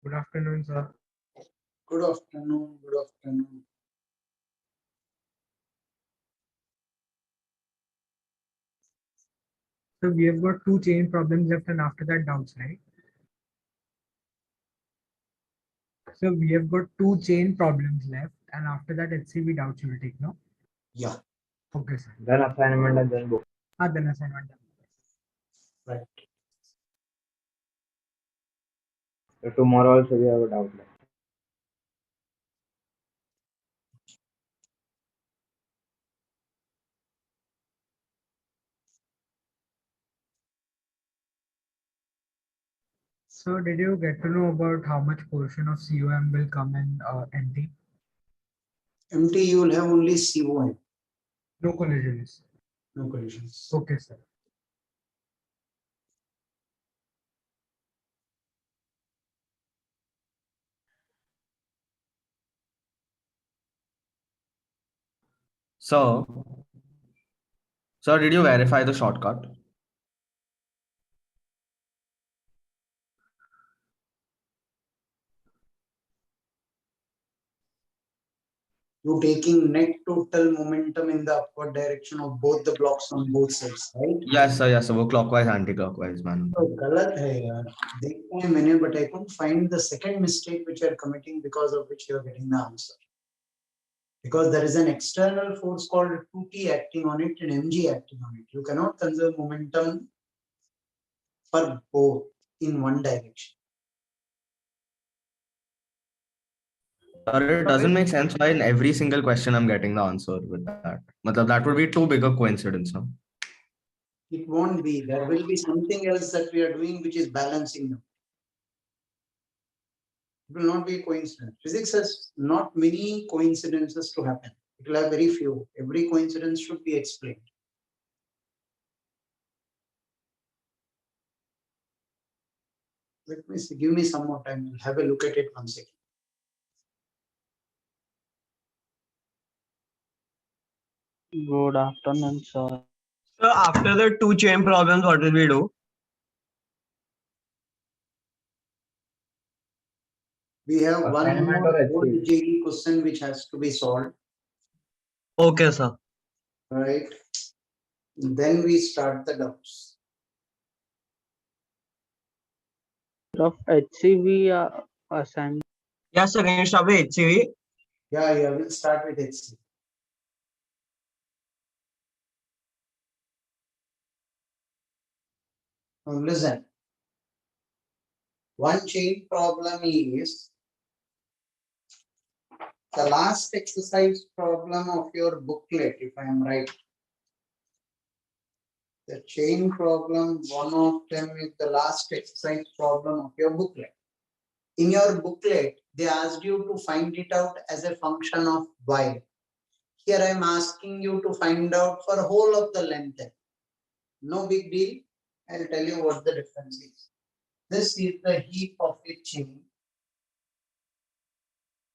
Good afternoon, sir. Good afternoon. Good afternoon. So we have got two chain problems left and after that doubts, right? So we have got two chain problems left and after that HCV doubts you will take, no? Yeah, Okay, sir. Then assignment and then book. Then assignment done. right. So tomorrow also we have a doubt left. So did you get to know about how much portion of COM will come in MT? MT, you will have only COM, No collisions. no collisions. Okay, sir. So, sir, did you verify the shortcut? You're taking net total momentum in the upward direction of both the blocks on both sides, right? Yes, sir. Yes, sir. वो clockwise, anti-clockwise, man. तो गलत है यार देखा है मैंने but I couldn't find the second mistake which you are committing because of which you are getting the answer. Because there is an external force called 2T acting on it and mg acting on it. You cannot conserve momentum for both in one direction. Sir, it doesn't make sense why in every single question I'm getting the answer with that. Matlab, that would be too big a coincidence, no? It won't be. There will be something else that we are doing which is balancing them. It will not be a coincidence. Physics has not many coincidences to happen. It will have very few. Every coincidence should be explained. Let me see. Give me some more time. I'll have a look at it once again. Good afternoon, sir. So after the two chain problems, what will we do? We have one Assignment more or old HCV? JE question which has to be solved. Okay, sir. Right. Then we start the doubts. Of HCV assignment. Yes, sir. Can you start with HCV? Yeah, we'll start with HC. Now listen. One chain problem is the last exercise problem of your booklet, if I am right. The chain problem, one of them is the last exercise problem of your booklet. In your booklet, they asked you to find it out as a function of y. Here I am asking you to find out for whole of the length. No big deal. I'll tell you what the difference is. This is the heap of a chain.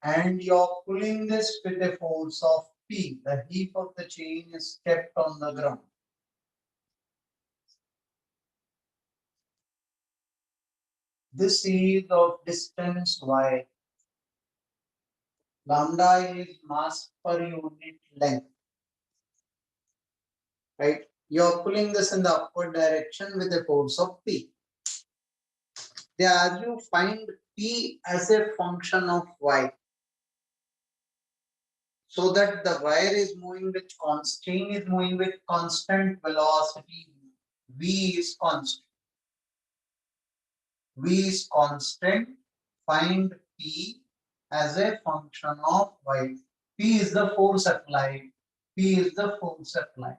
And you're pulling this with a force of P. The heap of the chain is kept on the ground. This is of distance y. Lambda is mass per unit length. Right? You're pulling this in the upward direction with a force of P. They ask you find P as a function of y. So that the wire is moving with chain is moving with constant velocity. V is constant. V is constant. Find P as a function of y. P is the force applied. P is the force applied.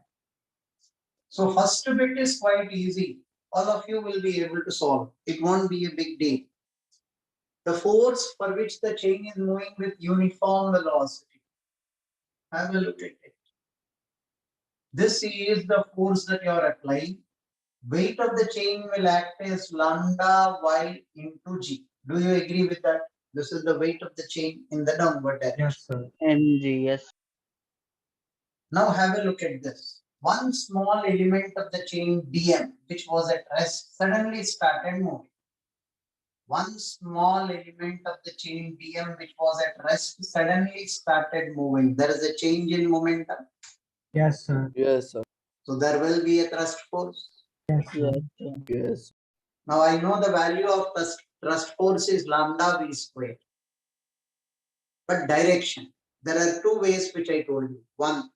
So first bit is quite easy. All of you will be able to solve. It won't be a big deal. The force for which the chain is moving with uniform velocity. Have a look at it. This is the force that you are applying. Weight of the chain will act as lambda y into g. Do you agree with that? This is the weight of the chain in the downward direction. Yes, sir. MG, yes. Now have a look at this. One small element of the chain dm, which was at rest, suddenly started moving. one small element of the chain DM which was at rest suddenly started moving. There is a change in momentum. Yes, sir. Yes, sir. So there will be a thrust force. Yes, sir. Yes, sir. Yes. Now I know the value of thrust force is lambda v squared. But direction, there are two ways which I told you. One,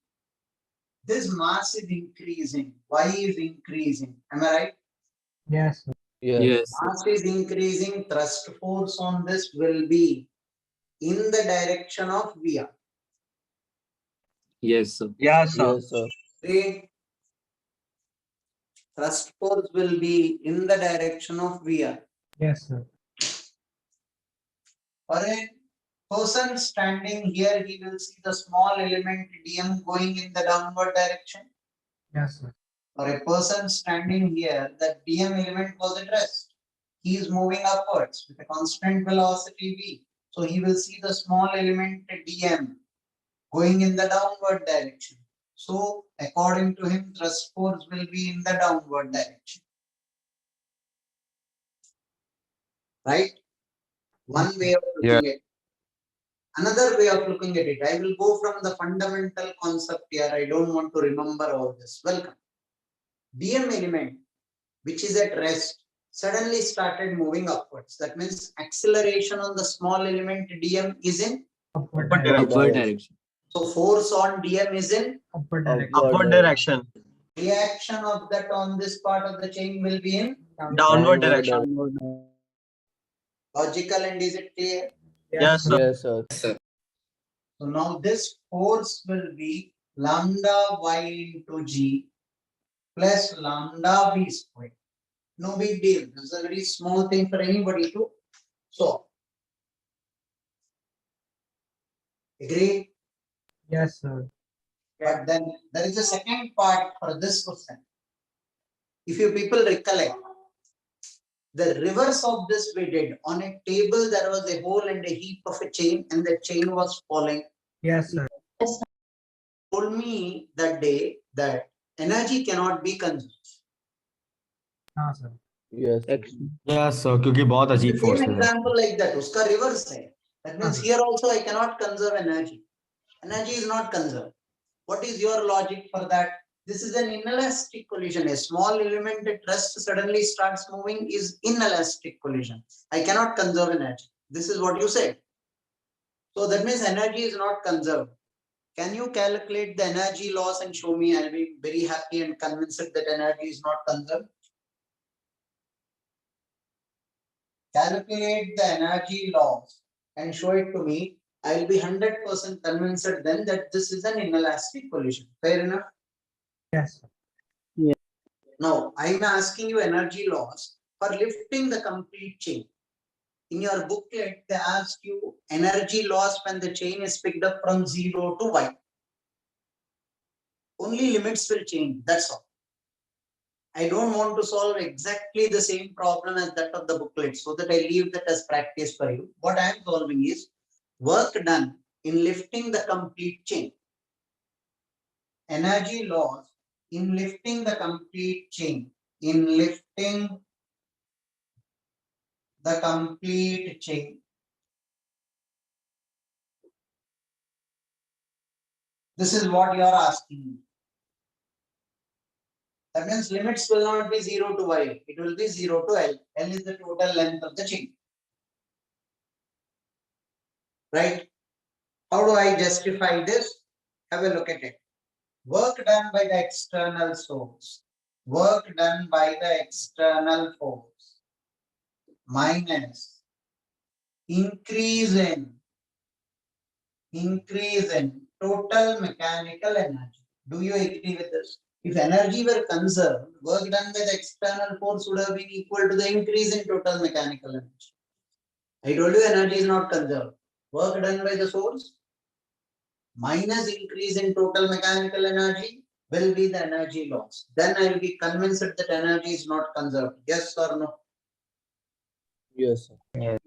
this mass is increasing. Y is increasing. Am I right? Yes, sir. Yes. Mass is increasing. Thrust force on this will be in the direction of VR. Yes, sir. Yes, sir. Yes, sir. Great. Thrust force will be in the direction of VR. Yes, sir. For a person standing here, he will see the small element DM going in the downward direction. Yes, sir. For a person standing here, the DM element was at rest. He is moving upwards with a constant velocity v. So he will see the small element DM going in the downward direction. So according to him, thrust force will be in the downward direction. Right? One way of looking at it. Another way of looking at it, I will go from the fundamental concept here. I don't want to remember all this. Welcome. DM element, which is at rest, suddenly started moving upwards. That means acceleration on the small element DM is in Upward Upward direction. Upward direction. so force on DM is in Upward direction. Upward direction. reaction of that on this part of the chain will be in Downward direction. Downward. logical, and is it clear? Yes, sir. Yes, sir. Sir. So now this force will be lambda y into g plus lambda v squared. No big deal. This is a very small thing for anybody to solve. Agree? Yes, sir. But then there is a second part for this question. If you people recollect, the reverse of this we did. On a table, there was a hole and a heap of a chain, and the chain was falling. Yes, sir. Told me that day that energy cannot be conserved. हाँ, sir. Yes, sir. Yes, sir. क्योंकि बहुत अजीब The force same है. example like that, uska reverse hai. That means हाँ. here also I cannot conserve energy. Energy is not conserved. What is your logic for that? This is an inelastic collision. A small element at rest suddenly starts moving is inelastic collision. I cannot conserve energy. This is what you said. So that means energy is not conserved. Can you calculate the energy loss and show me? I'll be very happy and convinced that energy is not conserved. Calculate the energy loss and show it to me. I will be 100% convinced then that this is an inelastic collision. Fair enough? Yes, sir. Now, I am asking you energy loss for lifting the complete chain. In your booklet, they ask you energy loss when the chain is picked up from 0 to y. Only limits will change. That's all. I don't want to solve exactly the same problem as that of the booklet, so that I leave that as practice for you. What I am solving is work done in lifting the complete chain. Energy loss in lifting the complete chain. In lifting the complete chain. This is what you are asking me. That means limits will not be 0 to y. It will be 0 to L. L is the total length of the chain. Right? How do I justify this? Have a look at it. Work done by the external source. Work done by the external force. Minus increase in total mechanical energy. Do you agree with this? If energy were conserved, work done by the external force would have been equal to the increase in total mechanical energy. I told you energy is not conserved. Work done by the source minus increase in total mechanical energy will be the energy loss. Then I will be convinced that energy is not conserved. Yes or no? Yes, sir.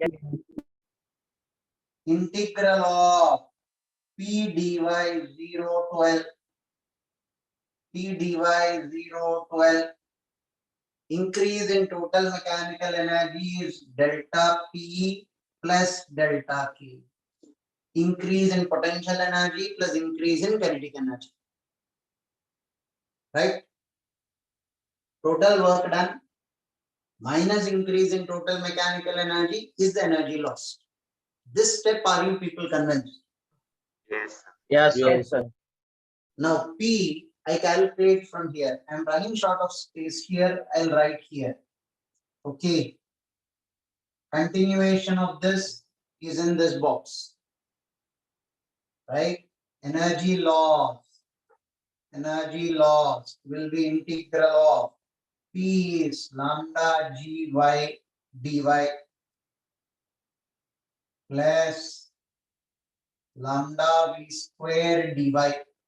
Integral of P dy 0 to L. P dy 0 to L. Increase in total mechanical energy is delta P plus delta K. Increase in potential energy plus increase in kinetic energy. Right? Total work done minus increase in total mechanical energy is the energy lost. This step, are you people convinced? Yes, Yes, sir. sir. Now P, I calculate from here. I'm running short of space here. I'll write here. Okay. Continuation of this is in this box. Right? Energy loss. Energy loss will be integral of P is lambda Gy dy plus lambda V square dy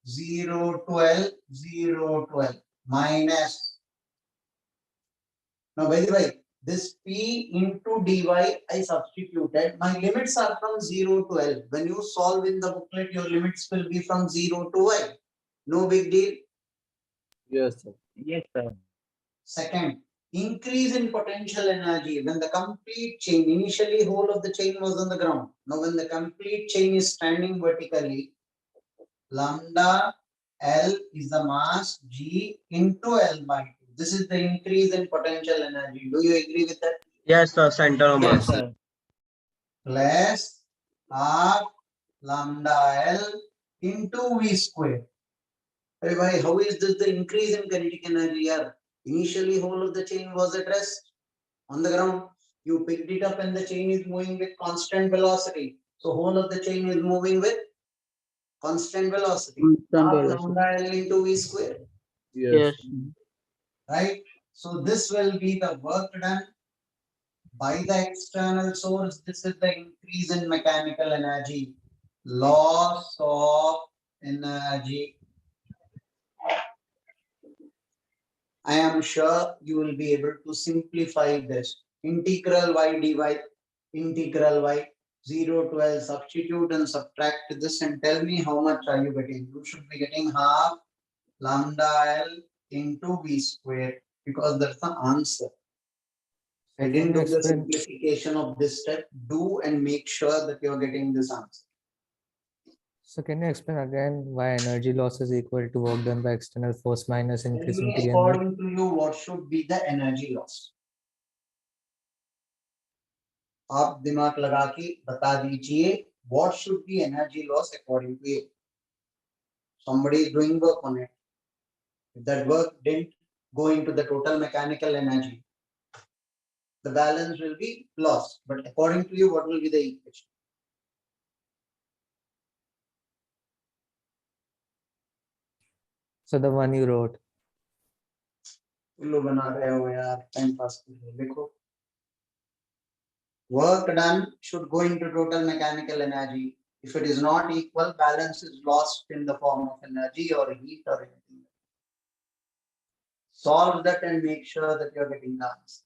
0 12 0 12 minus. Now by the way, this P into dy I substituted. My limits are from 0 to L. When you solve in the booklet, your limits will be from 0 to Y. No big deal. Yes, sir. Yes, sir. Second, increase in potential energy. When the complete chain, initially whole of the chain was on the ground. Now when the complete chain is standing vertically, lambda L is the mass G into L by 2. This is the increase in potential energy. Do you agree with that? Yes, sir. Center of Yes, mass. sir. Plus half lambda L into V square. Why, how is this the increase in kinetic energy here? Initially whole of the chain was at rest on the ground. You picked it up and the chain is moving with constant velocity. So whole of the chain is moving with constant velocity. Constant Half velocity. lambda L into V square. Yes. Yes. Right? So this will be the work done by the external source. This is the increase in mechanical energy. Loss of energy. I am sure you will be able to simplify this. Integral y dy, integral y 0 to L, substitute and subtract this and tell me how much are you getting. You should be getting half lambda L into V square because that's the answer. I didn't do the simplification of this step. Do and make sure that you're getting this answer. So can you explain again why energy loss is equal to work done by external force minus Tell increase in me PMV? according to you what should be the energy loss. आप दिमाग लगा के बता दीजिए what should be energy loss according to you. Somebody is doing work on it. If that work didn't go into the total mechanical energy, the balance will be lost. But according to you, what will be the equation? So the one you wrote. उल्लू बना रहे हो यार, time pass कर रहे हो. देखो, work done should go into total mechanical energy. If it is not equal, balance is lost in the form of energy or heat or anything. Solve that and make sure that you're getting the answer.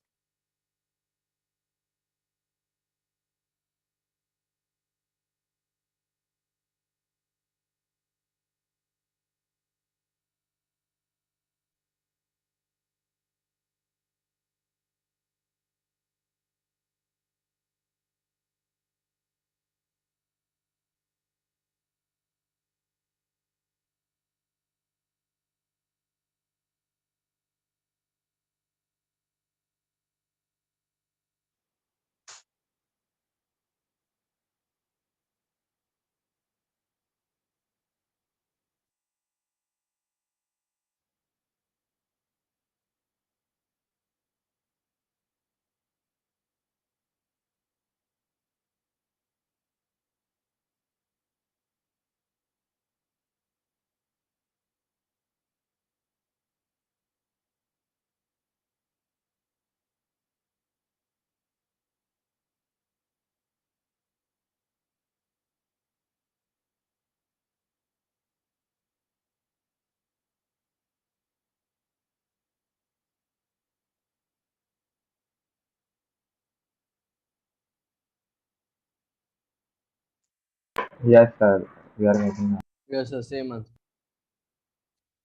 Yes, sir. We are making. Yes, sir. Same answer.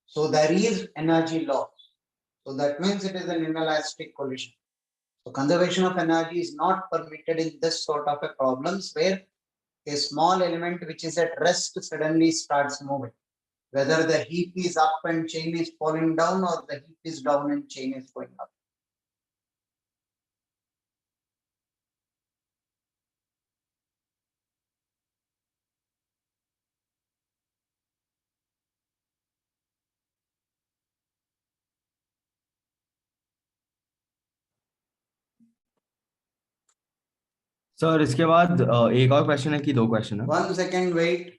So there is energy loss. So that means it is an inelastic collision. So conservation of energy is not permitted in this sort of a problems where a small element which is at rest suddenly starts moving. Whether the heap is up and chain is falling down, or the heap is down and chain is going up. Sir इसके बाद एक और question है कि दो question है? 1 second, wait.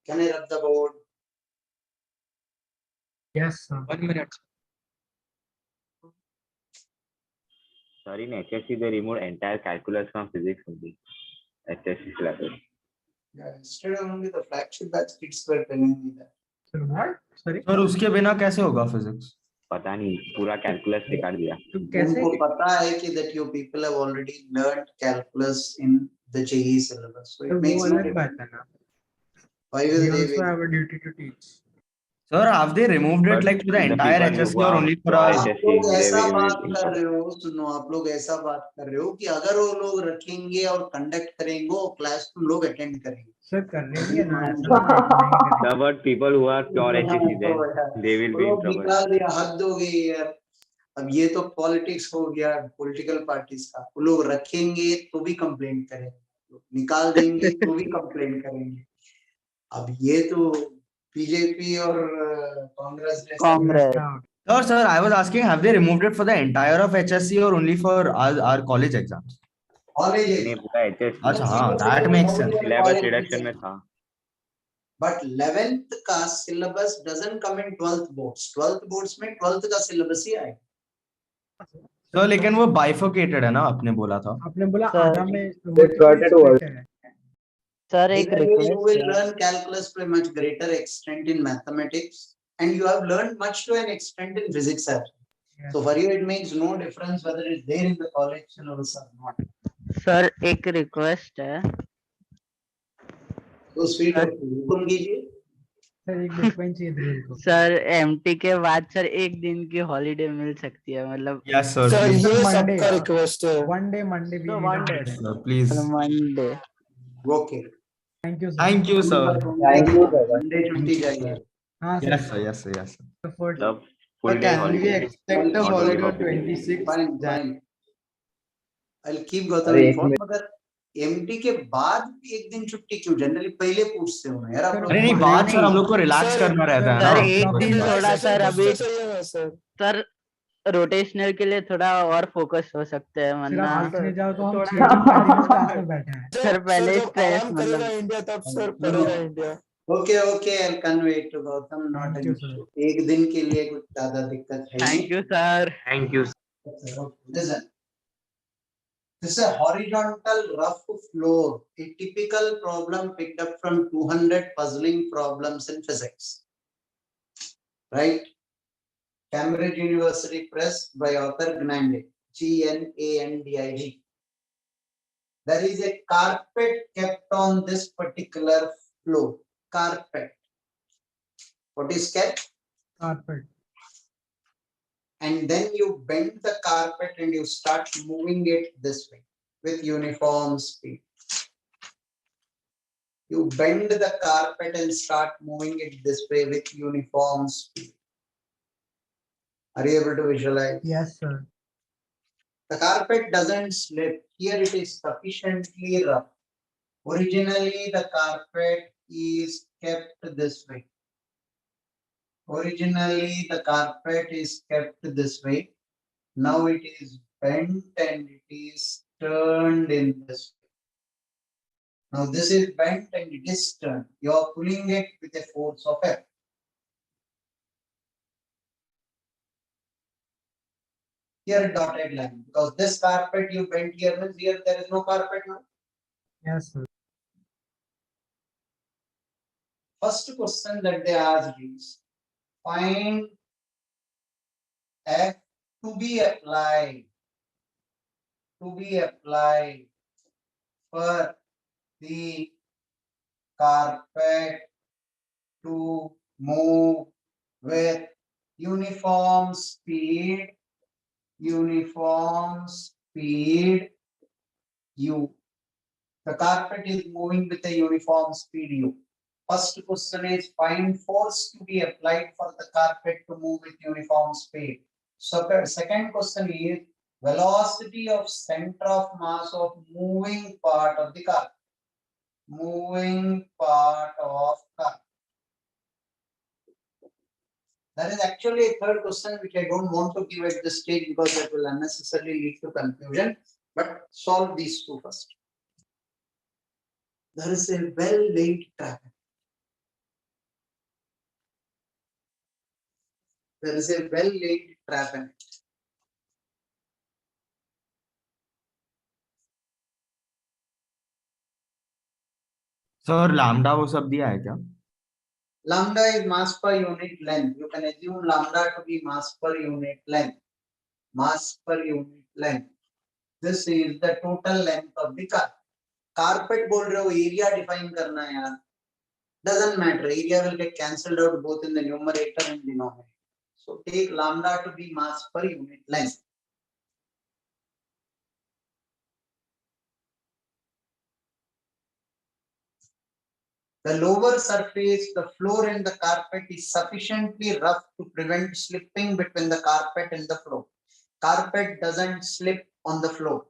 Can I rub the board? Yes, sir. 1 minute. Sorry, in HSC they removed entire calculus from physics only. HSC syllabus. Yeah, yesterday only the flagship batch kids were telling me that. So what? Sorry. Sir उसके बिना कैसे होगा physics? पता नहीं पूरा calculus निकाल दिया. तो कैसे? उनको पता है कि that you people have already learned calculus in the JEE syllabus. So तो it वो makes no अलग बात difference. है ना. Why will We they also be? have a duty to teach. Sir, have they removed it But like for the the entire people HSC who or are only for pure our? आप HSC, लोग they ऐसा will बात remove कर it. रहे हो, सुनो, आप लोग ऐसा बात कर रहे हो कि अगर वो लोग रखेंगे और कंडक्ट करेंगे वो क्लास तुम लोग अटेंड करेंगे. सर कर लेंगे ना, ऐसा तो नहीं करेंगे. The but people who are pure HSC, they will वो be in लोग trouble. निकाल दिया, हद हो गई यार. अब ये तो पॉलिटिक्स हो गया, पॉलिटिकल पार्टीज का. वो लोग रखेंगे तो भी कंप्लेंट करेंगे, निकाल देंगे तो भी कंप्लेंट करेंगे. अब ये तो बीजेपी और कांग्रेस ने Congress. Sir, I was asking, have they removed it for the entire of HSC or only for our college exams? College नहीं पूरा HSC. अच्छा हाँ, that makes sense. Syllabus reduction में था. But 11th का syllabus doesn't come in 12th boards. 12th boards में 12th का syllabus ही आएगा. सर लेकिन वो bifurcated है ना, आपने बोला था. आपने बोला Sir. आधा में They got it split all. है. सर एक Either way, you will request है. learn calculus to a much greater extent in mathematics, and you have learned much to an extent in physics. Yes. So for you, it makes no difference whether it's there in the college syllabus or not. Sir एक request है. So sweet of you. हुकुम कीजिए. Sir एक bitcoin चाहिए drill को. Sir MT के बाद sir एक दिन की हॉलीडे मिल सकती है, मतलब Yes, sir. Sir, Please. ये सबका Monday. रिक्वेस्ट है. Monday we So need one a day. holiday. Sir, please. Monday. Okay. Thank you, sir. Thank you, sir. Thank you, sir. Monday छुट्टी चाहिए. हाँ sir. Yes, sir. Yes, sir. Yes, sir. The first. The full day holiday. expect a holiday on 26th? Fine, fine. I'll keep Gautam अरे एक informed. मगर MT के बाद भी एक दिन छुट्टी क्यों? जनरली पहले पूछते हो ना यार आप लोग. अरे नहीं, बात सर हम लोग को रिलैक्स Sir, करना रहता है सर ना. एक दिन थोड़ा सर अभी सर सर रोटेशनल के लिए थोड़ा और फोकस हो सकते हैं, फिर वरना आप देखने जाओ तो हम थोड़ा- 6 दिन कंटिन्यूस क्लास में बैठे हैं. सर पहले जब स्ट्रेस आराम करेगा मतलब इंडिया तब सर पढ़ेगा India. Okay, okay, I'll convey it to Gautam. Not Thank an you, issue. sir. एक दिन के लिए कुछ ज्यादा दिक्कत है thank you sir. Thank you. Listen. This is a horizontal rough floor, a typical problem picked up from 200 puzzling problems in physics. Right? Cambridge University Press by author Gnandig, Gnandig. There is a carpet kept on this particular floor. Carpet. What is kept? Carpet. And then you bend the carpet and you start moving it this way. with uniform speed. You bend the carpet and start moving it this way with uniform speed. Are you able to visualize? Yes, sir. The carpet doesn't slip. Here it is sufficiently rough. Originally, the carpet is kept this way. Originally, the carpet is kept this way. Now it is bent and it is turned in this way. Now this is bent and it is turned. You are pulling it with a force of F. Here dotted line, because this carpet you bent here means here there is no carpet now. Yes, sir. First question that they asked is find F to be applied for the carpet to move with uniform speed u. The carpet is moving with a uniform speed u. First question is find force to be applied for the carpet to move with uniform speed. So second question is velocity of center of mass of moving part of the carpet. Moving part of carpet. There is actually a third question which I don't want to give at this stage because that will unnecessarily lead to confusion. But solve these two first. There is a well-laid trap. There is a well-laid trap in it. Sir lambda वो सब दिया है क्या? Lambda is mass per unit length. You can assume lambda to be mass per unit length. Mass per unit length. This is the total length of the car. Carpet बोल रहे हो area define करना है यार. Doesn't matter. Area will get cancelled out both in the numerator and denominator. So take lambda to be mass per unit length. The lower surface, the floor and the carpet is sufficiently rough to prevent slipping between the carpet and the floor. Carpet doesn't slip on the floor.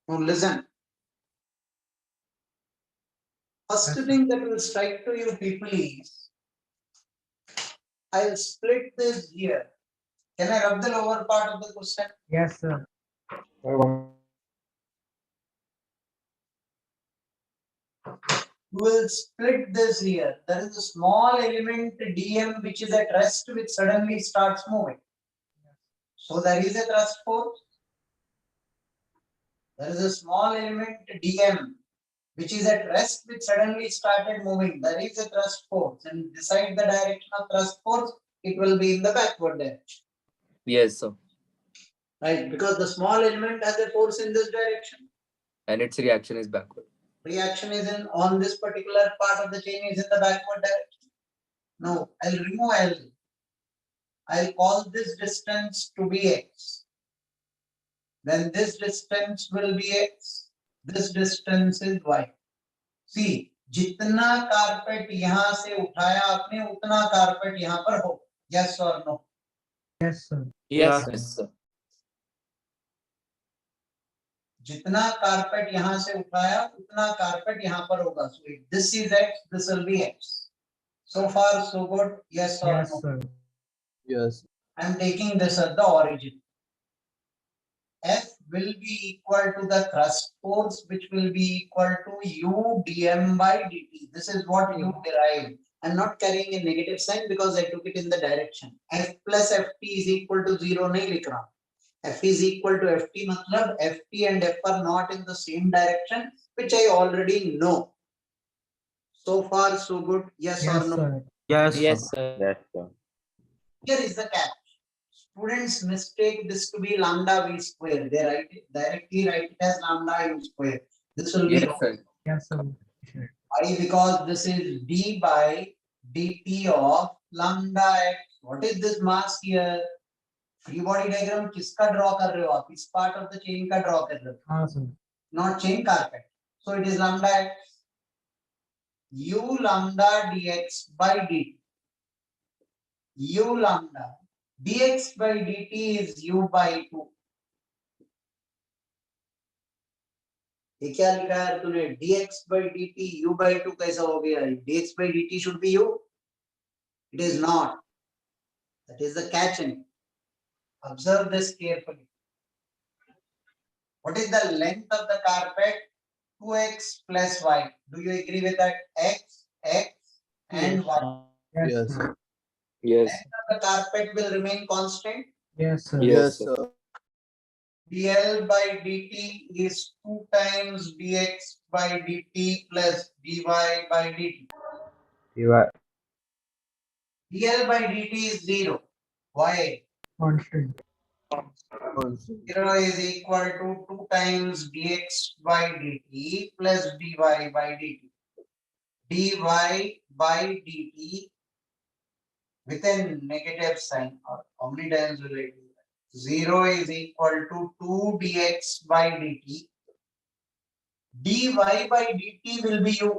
Now listen. First Yes, thing that will strike to you people is, I'll split this here. Can I rub the lower part of the question? yes, sir. You will split this here. There is a small element dm which is at rest which suddenly starts moving. So there is a thrust force. There is a small element dm which is at rest which suddenly started moving. There is a thrust force, and decide the direction of thrust force, it will be in the backward direction. Yes, sir. Right? Because the small element has a force in this direction. And its reaction is backward. Reaction is in on this particular part of the chain is in the backward direction. Now I'll remove L. I'll call this distance to be x. Then this distance will be x. This distance is y. See, जितना carpet यहाँ से उठाया आपने उतना carpet यहाँ पर हो. Yes or no? Yes, sir. Yes, sir. जितना कारपेट यहाँ से उठाया उतना कारपेट यहाँ पर होगा. So if this is x, this will be x. So far so good. Yes or Yes, no? sir. Yes. I am taking this as the origin. F will be equal to the thrust force, which will be equal to U dm by dt. This is what you derive. I'm not carrying a negative sign because I took it in the direction. F plus Ft is equal to 0 nahi likh raha. F is equal to Ft matlab Ft and F are not in the same direction, which I already know. So far so good. Yes, Yes, or no? sir. Yes, Yes, sir. sir. Yes, sir. Here is the catch. Students mistake this to be lambda v square. They directly write it as lambda u square. This will be Yes, wrong. sir. Yes, sir. Sure. Why? Because this is d by dt of lambda x. What is this mass here? Free body diagram किसका draw कर रहे हो आप? इस part of the chain का draw कर रहे हो. हाँ, sir. Not chain carpet. So it is lambda x. U lambda dx by dt. U lambda dx by dt is u by 2. ये क्या लिखा है तूने? dx by dt u by 2 कैसा हो गया? dx by dt should be u. It is not. That is the catch in it. Observe this carefully. What is the length of the carpet? 2x plus y. Do you agree with that? X, and y. Yes, Yes, sir. Yes. Length of the carpet will remain constant. Yes, sir. Yes, sir. dl by dt is 2 times dx by dt plus dy by dt. dl by dt is 0. Why? Constant. 0 is equal to 2 times dx by dt plus dy by dt. dy by dt with a negative sign. Or how many times will I do that? 0 is equal to 2 dx by dt. dy by dt will be u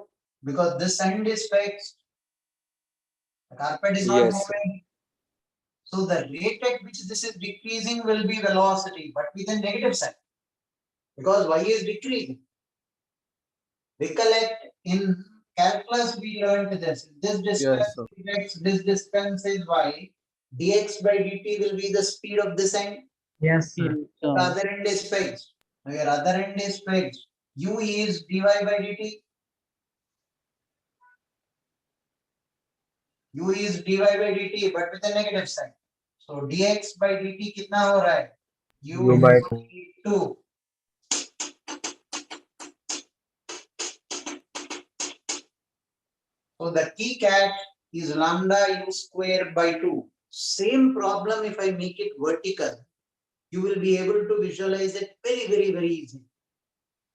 because this end is fixed. The carpet is not Yes. moving. So the rate at which this is decreasing will be velocity, but with a negative sign. Because y is decreasing. Recollect, in calculus we learned this. This distance sir. is x, this distance is y. dx by dt will be the speed of this end. Yes, sir. The other end is fixed. Now your other end is fixed. U is dy by dt. U is dy by dt, but with a negative sign. So dx by dt कितना हो रहा है? U by 2. So the key catch is lambda u square by 2. Same problem if I make it vertical, you will be able to visualize it very easy.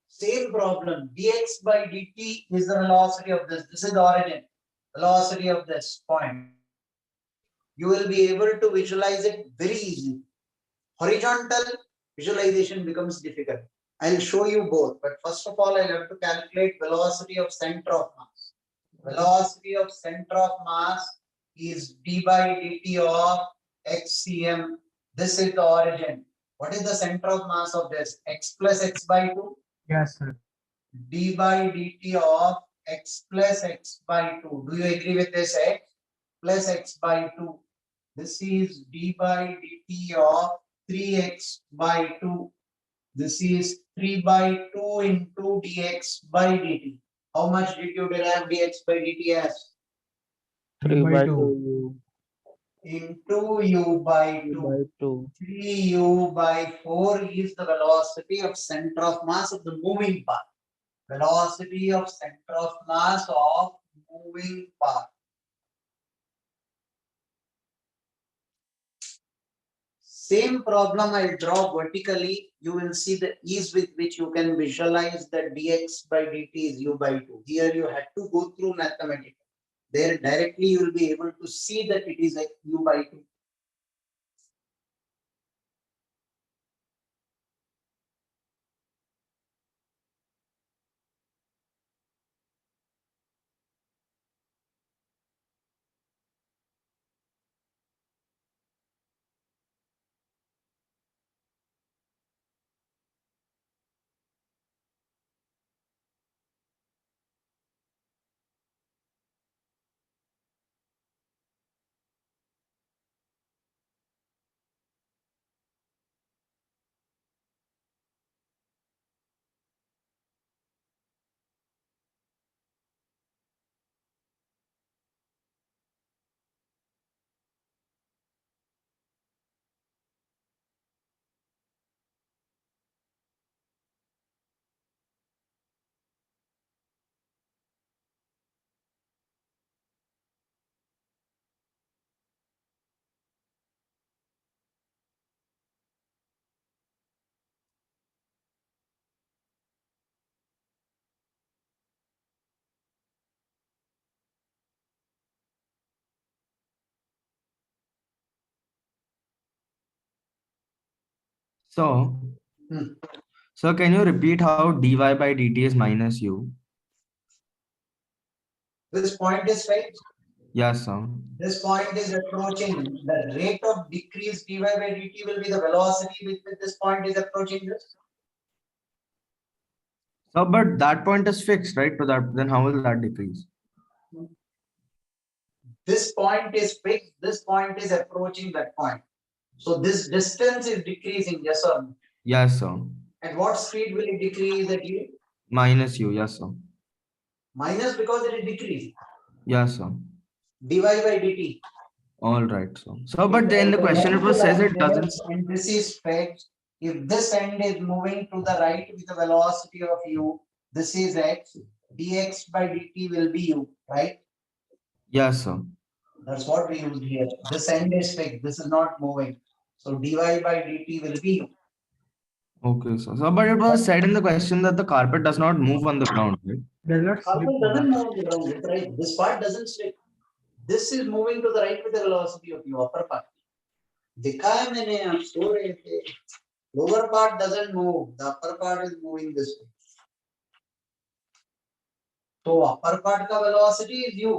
Same problem, dx by dt is the velocity of this. This is the origin, velocity of this point. You will be able to visualize it very easily. Horizontal visualization becomes difficult. I'll show you both, but first of all, I'll have to calculate velocity of center of mass. Velocity of center of mass is d by dt of xcm. This is the origin. What is the center of mass of this? X plus x by 2. Yes, sir. D by dt of x plus x by 2. Do you agree with this? X plus x by 2. This is d by dt of 3x by 2. This is 3 by 2 into dx by dt. How much did you derive dx by dt as? 3 by 2 2. Into u by 2. by 2. 3u by 4 is the velocity of center of mass of the moving part. Velocity of center of mass of moving part. Same problem I'll draw vertically. You will see the ease with which you can visualize that dx by dt is u by 2. Here you had to go through mathematics. There directly you will be able to see that it is a u by 2. So, Hmm. so can you repeat how dy by dt is minus u? This point is fixed. Yes, sir. This point is approaching. The rate of decrease dy by dt will be the velocity with which this point is approaching this. So, but that point is fixed, right? So that then how will that decrease? This point is fixed. This point is approaching that point. So this distance is decreasing, yes or no? Yes, sir. At what speed will it decrease at u? Minus u, yes, sir. Minus because it is decreasing. Yes, sir. dy by dt. All right, so but then the question it was says it doesn't. And this is fixed. If this end is moving to the right with a velocity of u, this is x, dx by dt will be u, right? Yes, sir. That's what we use here. This end is fixed. This is not moving. So dy by dt will be u. Okay, sir. So, but it was said in the question that the carpet does not move on the ground, right? Does not slip. Carpet doesn't move on the ground, right? This part doesn't slip. This is moving to the right with the velocity of u, upper part. दिखा है मैंने आप सो रहे थे. Lower part doesn't move. The upper part is moving this way. So upper part का velocity is u.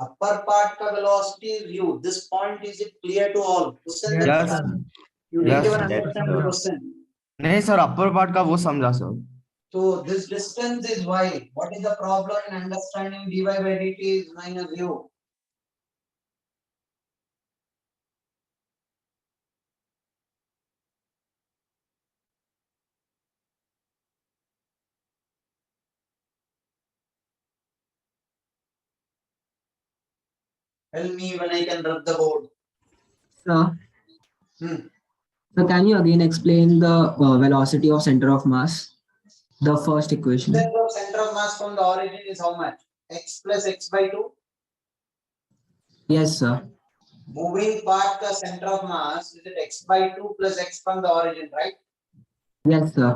Upper part का velocity is u. This point is it clear to all? Question Yes, Yes, sir. sir. You Yes, didn't even sir. understand the question. नहीं sir upper part का वो समझा sir. So this distance is y. What is the problem in understanding dy by dt is minus u? Tell me when I can rub the board. Sir, Hmm. so can you again explain the velocity of center of mass? The first equation. Distance of center of mass from the origin is how much? X plus x by 2. Yes, sir. Moving part the center of mass is it x by 2 plus x from the origin, right? Yes, sir.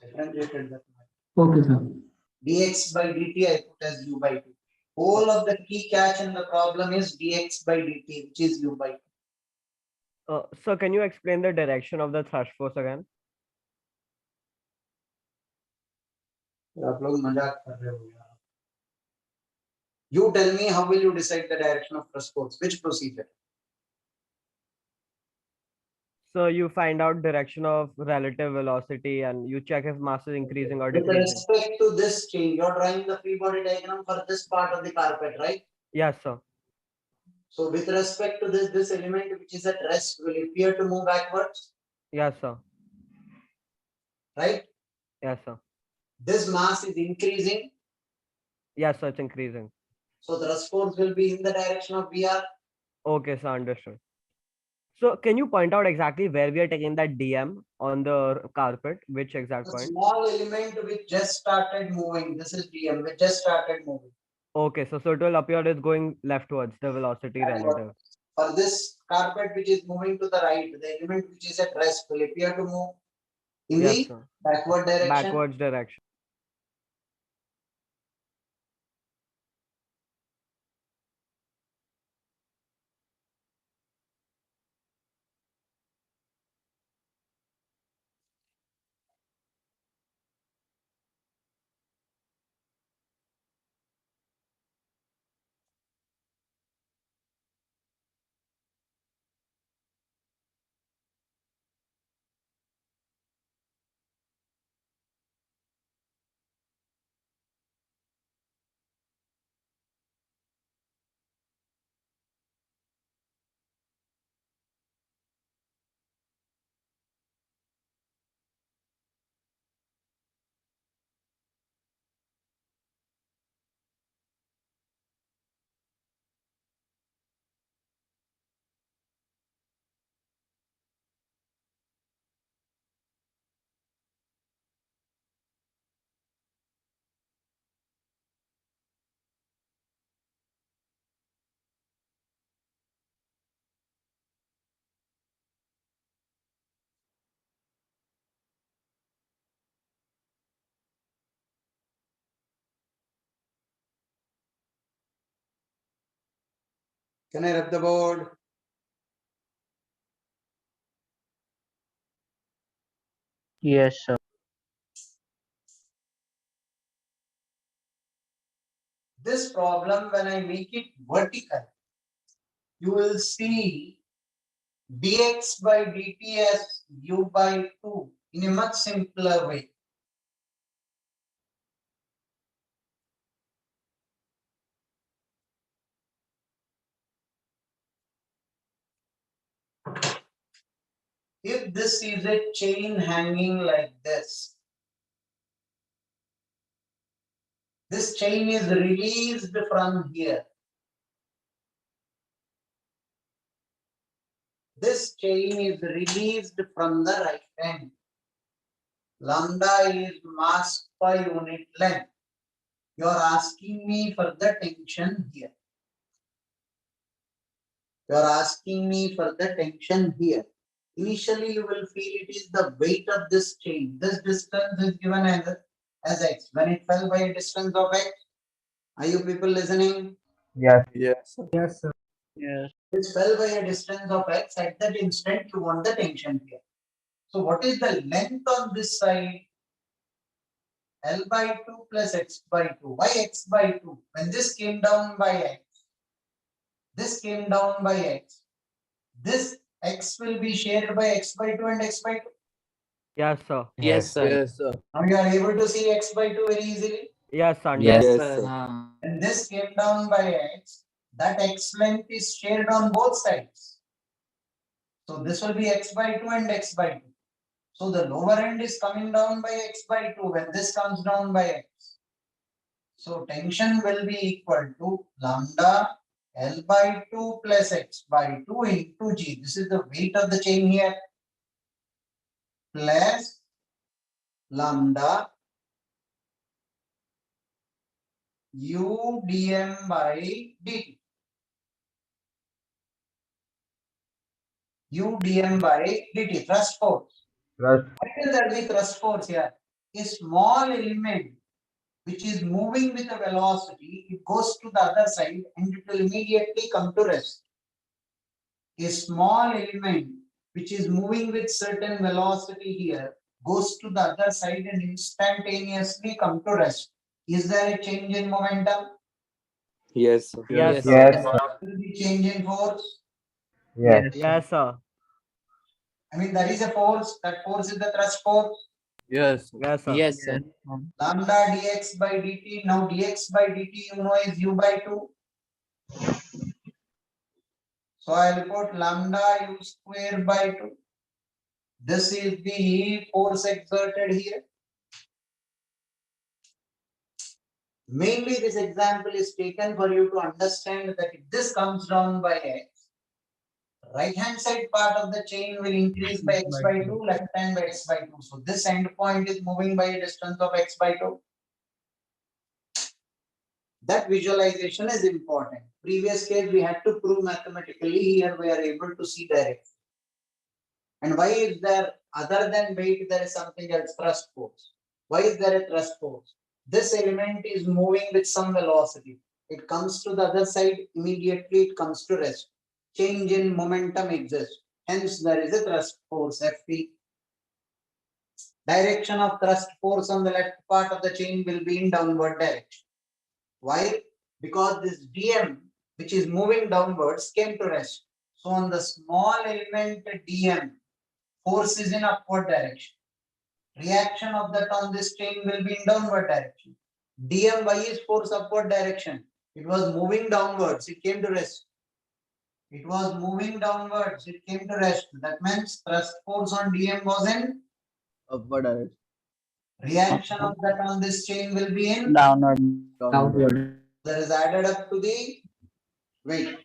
Differentiated that much. Okay, sir. Dx by dt I put as u by 2. All of the key catch in the problem is dx by dt, which is u by 2. So can you explain the direction of the thrust force again? आप लोग मजाक कर रहे हो यार. You tell me, how will you decide the direction of thrust force? Which procedure? So you find out direction of relative velocity and you check if mass is increasing or With decreasing. respect to this change, you're drawing the free body diagram for this part of the carpet, right? Yes, sir. So with respect to this element which is at rest will appear to move backwards, Yes, sir. right? Yes, sir. This mass is increasing, Yes, sir. It's increasing. so thrust force will be in the direction of VR. Okay, sir. Understood. So can you point out exactly where we are taking that DM on the carpet? Which exact A point? small element which just started moving. This is DM, which just started moving. Okay, so it will appear it's going leftwards, the velocity relative. For this carpet which is moving to the right, the element which is at rest will appear to move in Yes, the sir. backward direction. Backwards direction. Can I rub the board? Yes, sir. This problem, when I make it vertical, you will see dx by dt as u by 2 in a much simpler way. If this is a chain hanging like this chain is released from here. This chain is released from the right hand. Lambda is mass per unit length. You are asking me for the tension here. You are asking me for the tension here. Initially, you will feel it is the weight of this chain. This distance is given as x. When it fell by a distance of x, are you people listening? Yes. Yes, sir. Yes, sir. Yes. It fell by a distance of x. At that instant, you want the tension here. So, what is the length on this side? L by 2 plus x by 2. Why x by 2? When this came down by x, this came down by x. This x will be shared by x by 2 and x by 2. Yes, sir. Yes, sir. Yes, sir. Now you are able to see x by 2 very easily. Yes, sir. Yes, Understood. sir. When this came down by x, that x length is shared on both sides. So this will be x by 2 and x by 2. So the lower end is coming down by x by 2 when this comes down by x. So tension will be equal to lambda L by 2 plus x by 2 into g. This is the weight of the chain here. Plus lambda u dm by dt. U dm by dt, thrust force. Thrust. What is the thrust force here? A small element which is moving with a velocity, it goes to the other side and it will immediately come to rest. A small element which is moving with certain velocity here goes to the other side and instantaneously come to rest. Is there a change in momentum? Yes, sir. Yes, sir. Yes, sir. Will be change in force. Yes. Yes, sir. I mean, there is a force. That force is the thrust force. Yes. Yes, sir. Yes, sir. Lambda dx by dt. Now dx by dt, you know, is u by 2. So I'll put lambda u square by 2. This is the force exerted here. Mainly this example is taken for you to understand that if this comes down by x, right hand side part of the chain will increase by x by 2, left hand by x by 2. So this end point is moving by a distance of x by 2. That visualization is important. Previous case we had to prove mathematically, here we are able to see directly. And why is there, other than weight, there is something else, thrust force. Why is there a thrust force? This element is moving with some velocity. It comes to the other side, immediately it comes to rest. Change in momentum exists. Hence there is a thrust force, Fp. Direction of thrust force on the left part of the chain will be in downward direction. Why? Because this dm, which is moving downwards, came to rest. So on the small element dm, force is in upward direction. Reaction of that on this chain will be in downward direction. dmy is force upward direction. It was moving downwards, it came to rest. It was moving downwards, it came to rest. That means thrust force on dm was in Upward direction. reaction of that on this chain will be in Downward. Downward. that is added up to the weight.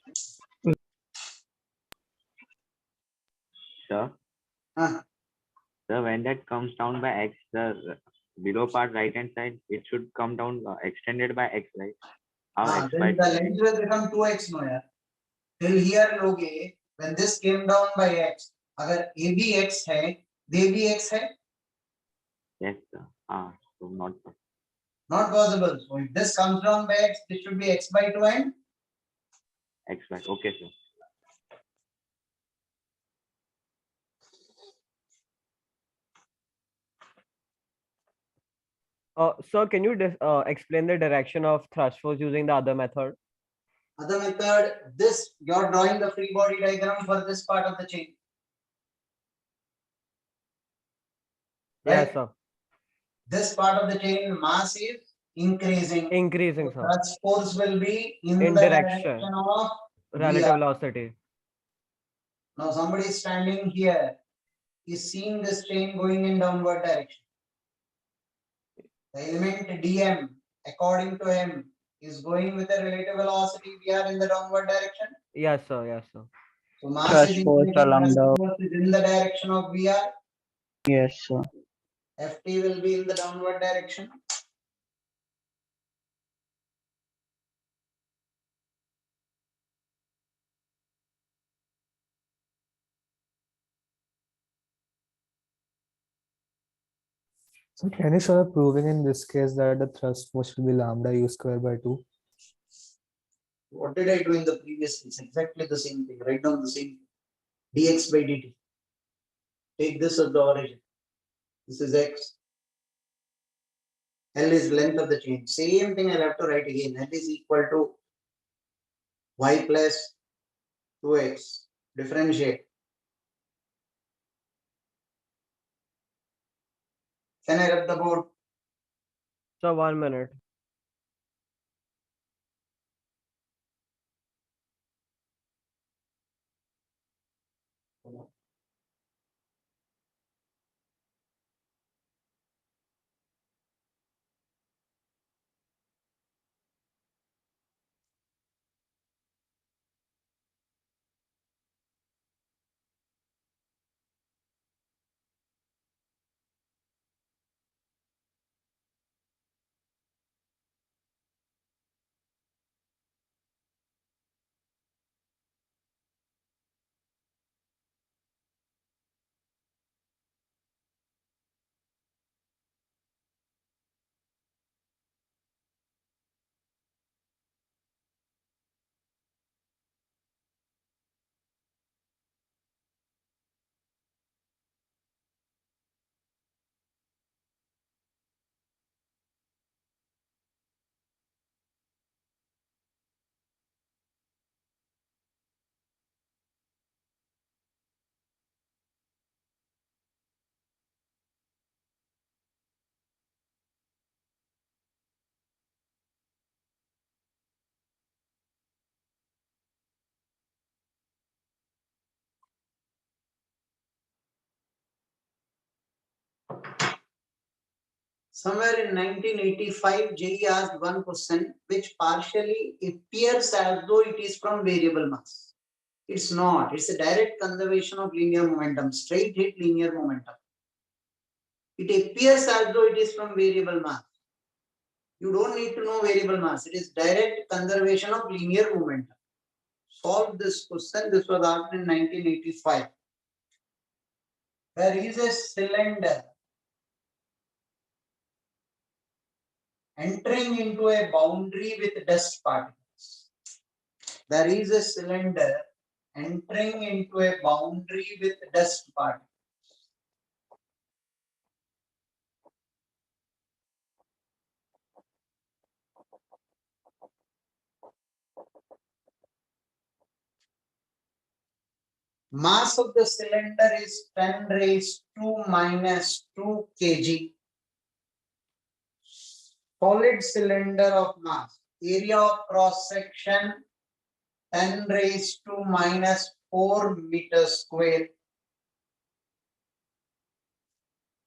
Sir, Huh. sir, when that comes down by x, the below part right hand side, it should come down extended by x, right? How x by Then the 2? length will become 2x no yaar. Till here लोगे, when this came down by x, अगर a भी x है, b भी x है, Yes, sir. So not not possible. So if this comes down by x, this should be x by 2 and x by. Okay, sir. Sir, can you explain the direction of thrust force using the other method? other method. This you're drawing the free body diagram for this part of the chain. Right? Yes, sir. This part of the chain mass is increasing. Increasing, So sir. thrust force will be in In the direction. direction of Relative VR. velocity. Now somebody is standing here is seeing this chain going in downward direction. The element dm, according to him, is going with a relative velocity VR in the downward direction. Yes, sir. Yes, sir. So mass Thrust is force increasing, along thrust the. force is in the direction of VR. Yes, sir. Ft will be in the downward direction. So can you show proving in this case that the thrust force will be lambda u square by 2? What did I do in the previous case? Exactly the same thing. Write down the same thing. Dx by dt. Take this as the origin. This is x. L is length of the chain. Same thing I'll have to write again. L is equal to y plus 2x. Differentiate. Can I rub the board? So 1 minute. Somewhere in 1985, JE asked one question which partially appears as though it is from variable mass. It's not. It's a direct conservation of linear momentum, straight hit linear momentum. It appears as though it is from variable mass. You don't need to know variable mass. It is direct conservation of linear momentum. Solve this question. This was asked in 1985. There is a cylinder entering into a boundary with dust particles. There is a cylinder entering into a boundary with dust particles. Mass of the cylinder is 10 raised to minus 2 kg. Solid cylinder of mass. Area of cross section 10 raised to minus 4 meters square.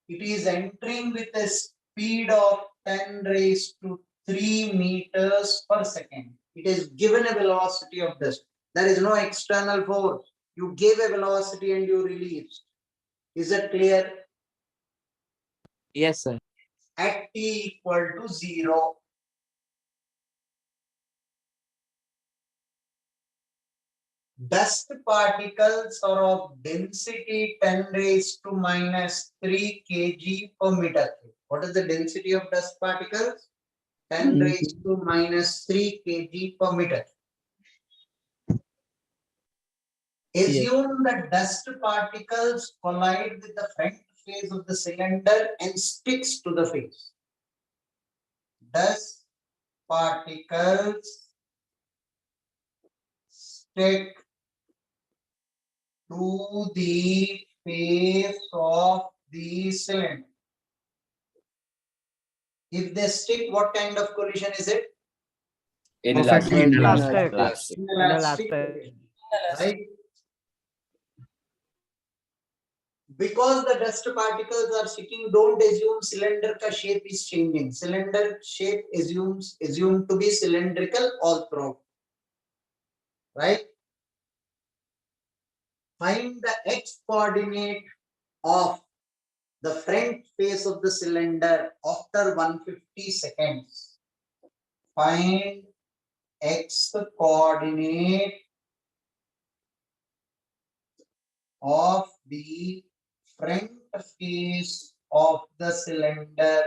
It is entering with a speed of 10 raised to 3 meters per second. It is given a velocity of this. There is no external force. You gave a velocity and you released. Is it clear? Yes, sir. At t equal to 0. Dust particles are of density 10 raised to minus 3 kg per meter cube. What is the density of dust particles? 10 raised to minus 3 kg per meter. Assume that dust particles collide with the front face of the cylinder and sticks to the face. Dust particles stick to the face of the cylinder. If they stick, what kind of collision is it? Perfectly Inelastic. inelastic. Inelastic Inelastic. collision, right? Because the dust particles are sticking, don't assume cylinder ka shape is changing. Cylinder shape assumed to be cylindrical all throughout. Right? Find the x coordinate of the front face of the cylinder after 150 seconds. Find x coordinate of the front face of the cylinder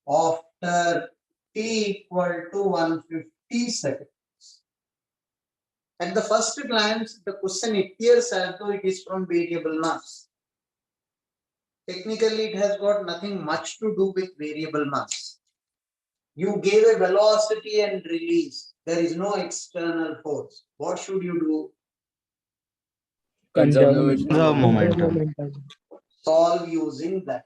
after t equal to 150 seconds. At the first glance, the question appears as though it is from variable mass. Technically, it has got nothing much to do with variable mass. You gave a velocity and release. There is no external force. What should you do? Conserve Conserve momentum. momentum. Solve using that.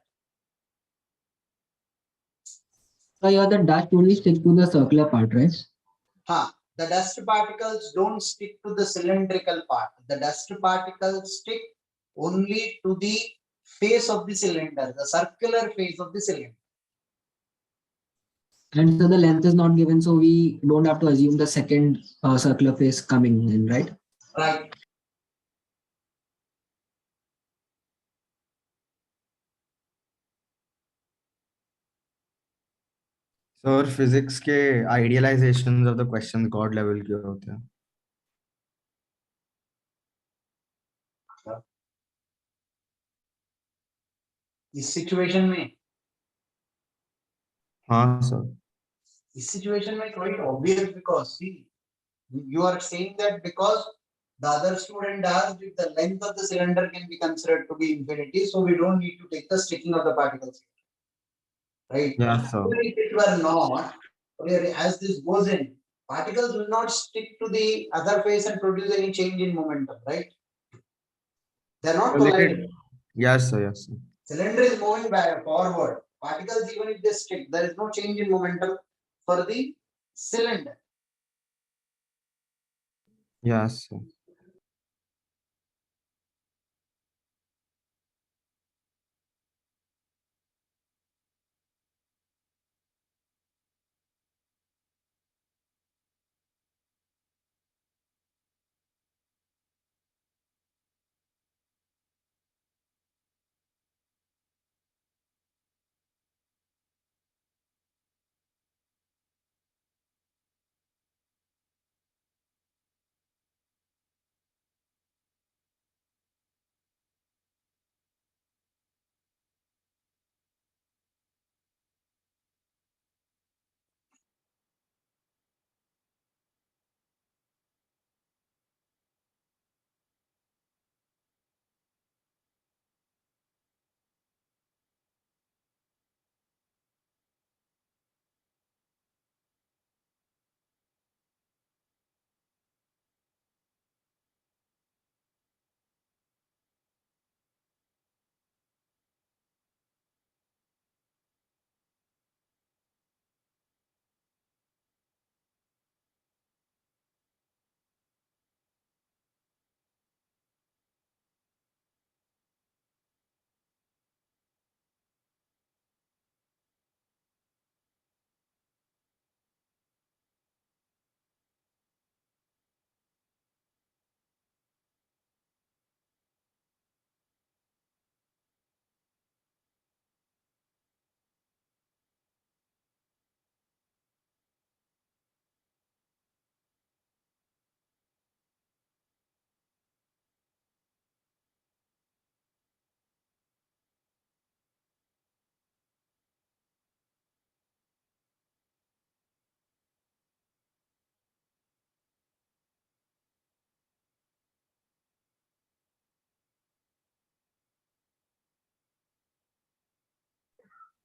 So here the dust only stick to the circular part, right? The dust particles don't stick to the cylindrical part. The dust particles stick only to the face of the cylinder, the circular face of the cylinder. And so the length is not given, so we don't have to assume the second circular face coming in, right? Right. Sir, physics के idealizations of the questions God level के होते हैं. इस situation में हाँ sir. This situation is quite obvious because see, you are saying that because the other student asked if the length of the cylinder can be considered to be infinity, so we don't need to take the sticking of the particles. Right? Yeah, sir. Even if it were not, as this goes in, particles will not stick to the other face and produce any change in momentum, right? They are not colliding. Yes, sir. Yes, sir. Cylinder is moving back forward. Particles, even if they stick, there is no change in momentum for the cylinder. Yes, sir.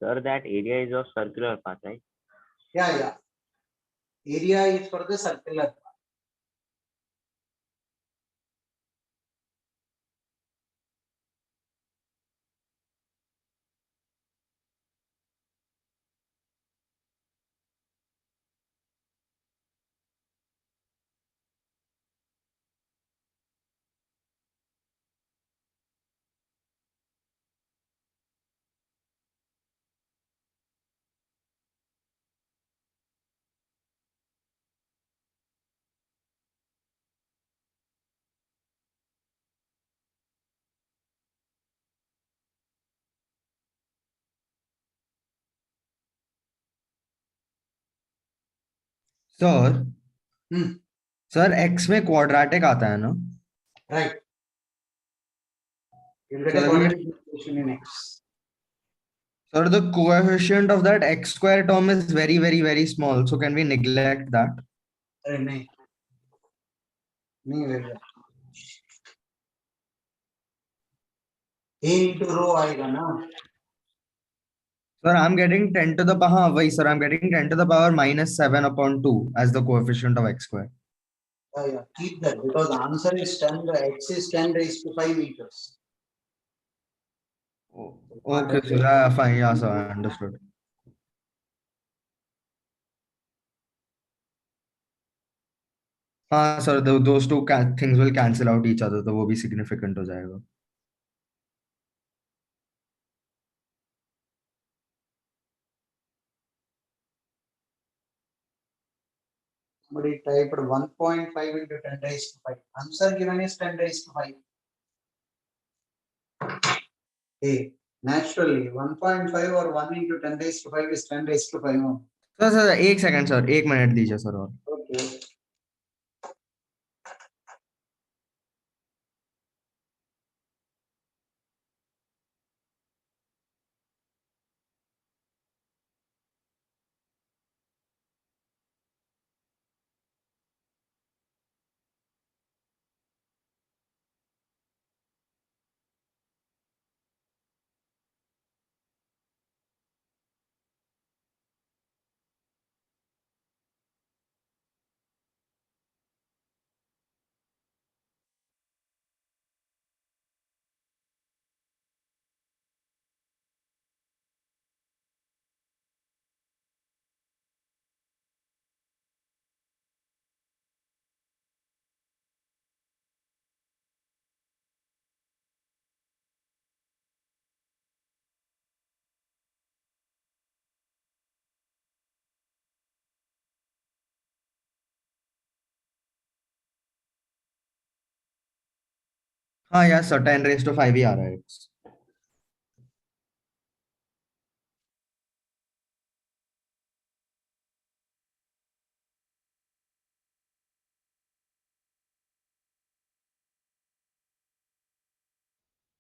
Sir, that area is of circular path, right? Yeah. Area is for the circular. Sir, Hmm. sir, x में quadratic आता है ना? Right. You'll get So a अभी quadratic equation in X. sir, the coefficient of that x square term is very, very, very small. So can we neglect that? अरे नहीं लगेगा. A into rho आएगा ना. Sir, I'm getting 10 to the power, why, sir, I'm getting 10 to the power minus 7 upon 2 as the coefficient of x square. Yeah, keep that because the answer is 10, the X is 10 raised to 5 meters. Oh, okay, sir, fine, yeah, sir, I understood. हाँ sir, those two things will cancel out each other, तो वो भी significant हो जाएगा. Somebody typed 1.5 into 10 raised to 5. Answer given is 10 raised to 5. A. Naturally, 1.5 or 1 into 10 raised to 5 is 10 raised to 5. No? Sir एक second sir, एक minute दीजिए sir और. Okay. हाँ यार सर, 10 raised to 5 ही आ रहा है.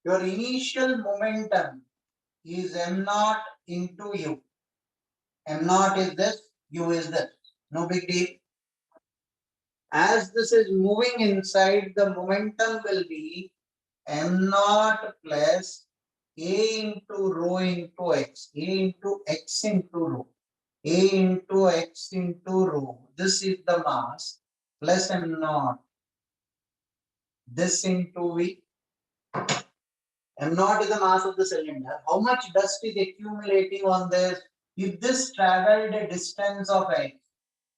Your initial momentum is m naught into u. M naught is this, u is this. No big deal. As this is moving inside, the momentum will be m naught plus a into rho into x. A into x into rho. A into x into rho. This is the mass plus m naught. This into v. M naught is the mass of the cylinder. How much dust is accumulating on this? If this traveled a distance of x,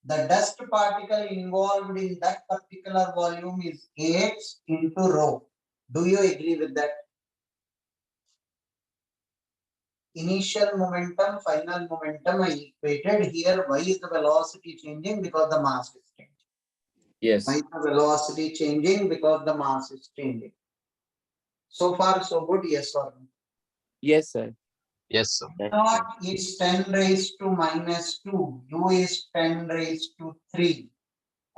the dust particle involved in that particular volume is Ax into rho. Do you agree with that? Initial momentum, final momentum I equated here. Why is the velocity changing? Because the mass is changing. Yes. Why is the velocity changing? Because the mass is changing. So far, so good. Yes or no? Yes, sir. Yes, sir. Naught is 10 raised to minus 2. U is 10 raised to 3.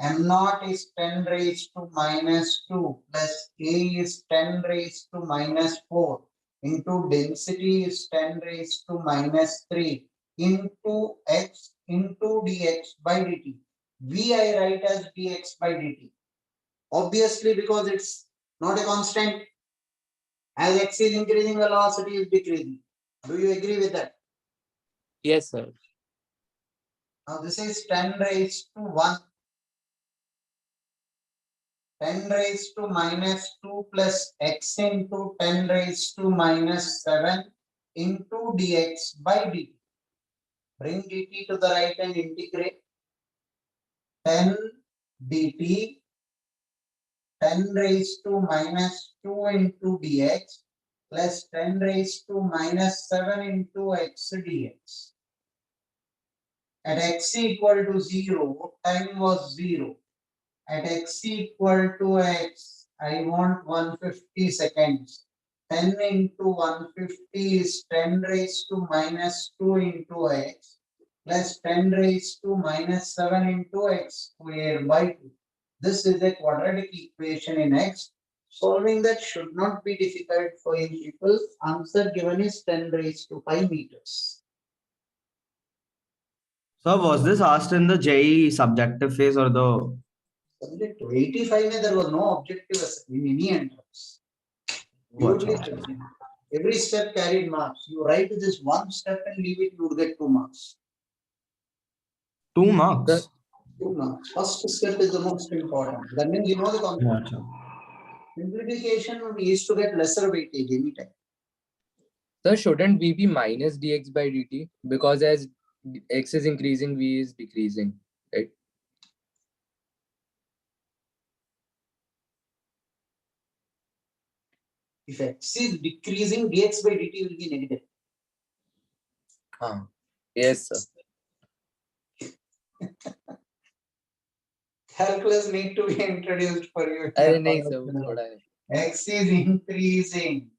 M naught is 10 raised to minus 2 plus A is 10 raised to minus 4 into density is 10 raised to minus 3 into x into dx by dt. V I write as dx by dt. Obviously, because it's not a constant. As x is increasing, velocity is decreasing. Do you agree with that? Yes, sir. Now this is 10 raised to 1. 10 raised to minus 2 plus x into 10 raised to minus 7 into dx by dt. Bring dt to the right and integrate. 10 dt 10 raised to minus 2 into dx plus 10 raised to minus 7 into x dx. At x equal to 0, time was 0. At x equal to x, I want 150 seconds. 10 into 150 is 10 raised to minus 2 into x plus 10 raised to minus 7 into x square by 2. This is a quadratic equation in x. Solving that should not be difficult for you people. Answer given is 10 raised to 5 meters. So was this asked in the JEE subjective phase or the Subject to 85 there was no objective in any entrance. Purely subjective. Every step carried marks. You write this one step and leave it, you would get 2 marks. 2 marks? 2 marks. First step is the most important. That means you know the concept. Gotcha. Simplification is to get lesser weightage anytime. Sir, shouldn't v be minus dx by dt? Because as x is increasing, v is decreasing, right? If x is decreasing, dx by dt will be negative. Yes, sir. Calculus need to be introduced for you. अरे नहीं sir, वो थोड़ा है. X is increasing.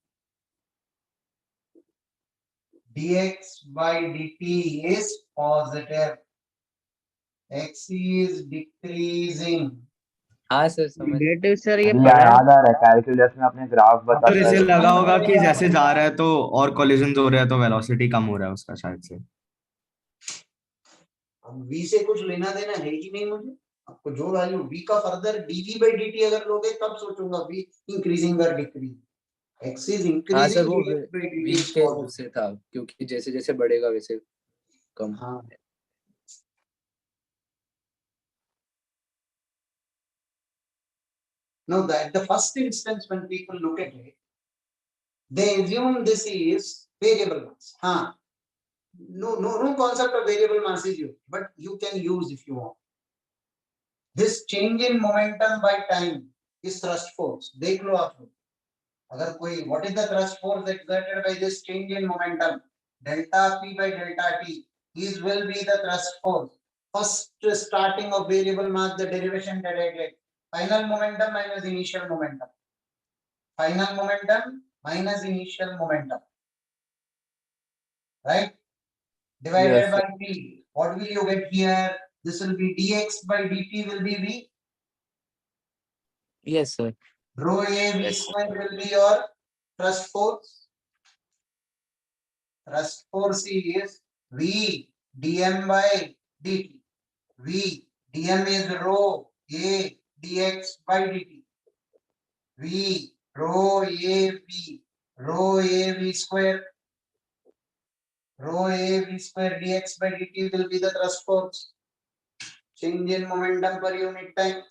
Dx by dt is positive. X is decreasing. हाँ sir समझ. Negative sir ये अरे पढ़ा है याद आ रहा है कैलकुलस में अपने ग्राफ तो बताता इसे है लगा होगा कि जैसे जा रहा है तो और कोलिजन हो रहा है तो वेलोसिटी कम हो रहा है उसका शायद से. अब v से कुछ लेना देना है ही नहीं मुझे. आपको जो वैल्यू v का फर्दर dv by dt अगर लोगे तब सोचूंगा v इंक्रीजिंग और डिक्रीजिंग. x is हाँ सर increasing, वो dx by dt v is के positive. उससे था क्योंकि जैसे जैसे बढ़ेगा वैसे कम. हाँ. Now that the first instance when people look at it, they assume this is variable mass. Huh? No concept of variable mass is used, but you can use if you want. This change in momentum by time is thrust force. देख लो आप लोग. अगर कोई, what is the thrust force exerted by this change in momentum? Delta P by delta T is will be the thrust force. First starting of variable mass, the derivation that I get. Final momentum minus initial momentum. Final momentum minus initial momentum. Right? Divided Yes, by T. What will you get here? This will be dx by dt will be V. yes sir. Rho A V Yes. square will be your thrust force. Thrust force is V dm by dt. V dm is rho A dx by dt. V rho A V rho A V square. Rho A V square dx by dt will be the thrust force. Change in momentum per unit time.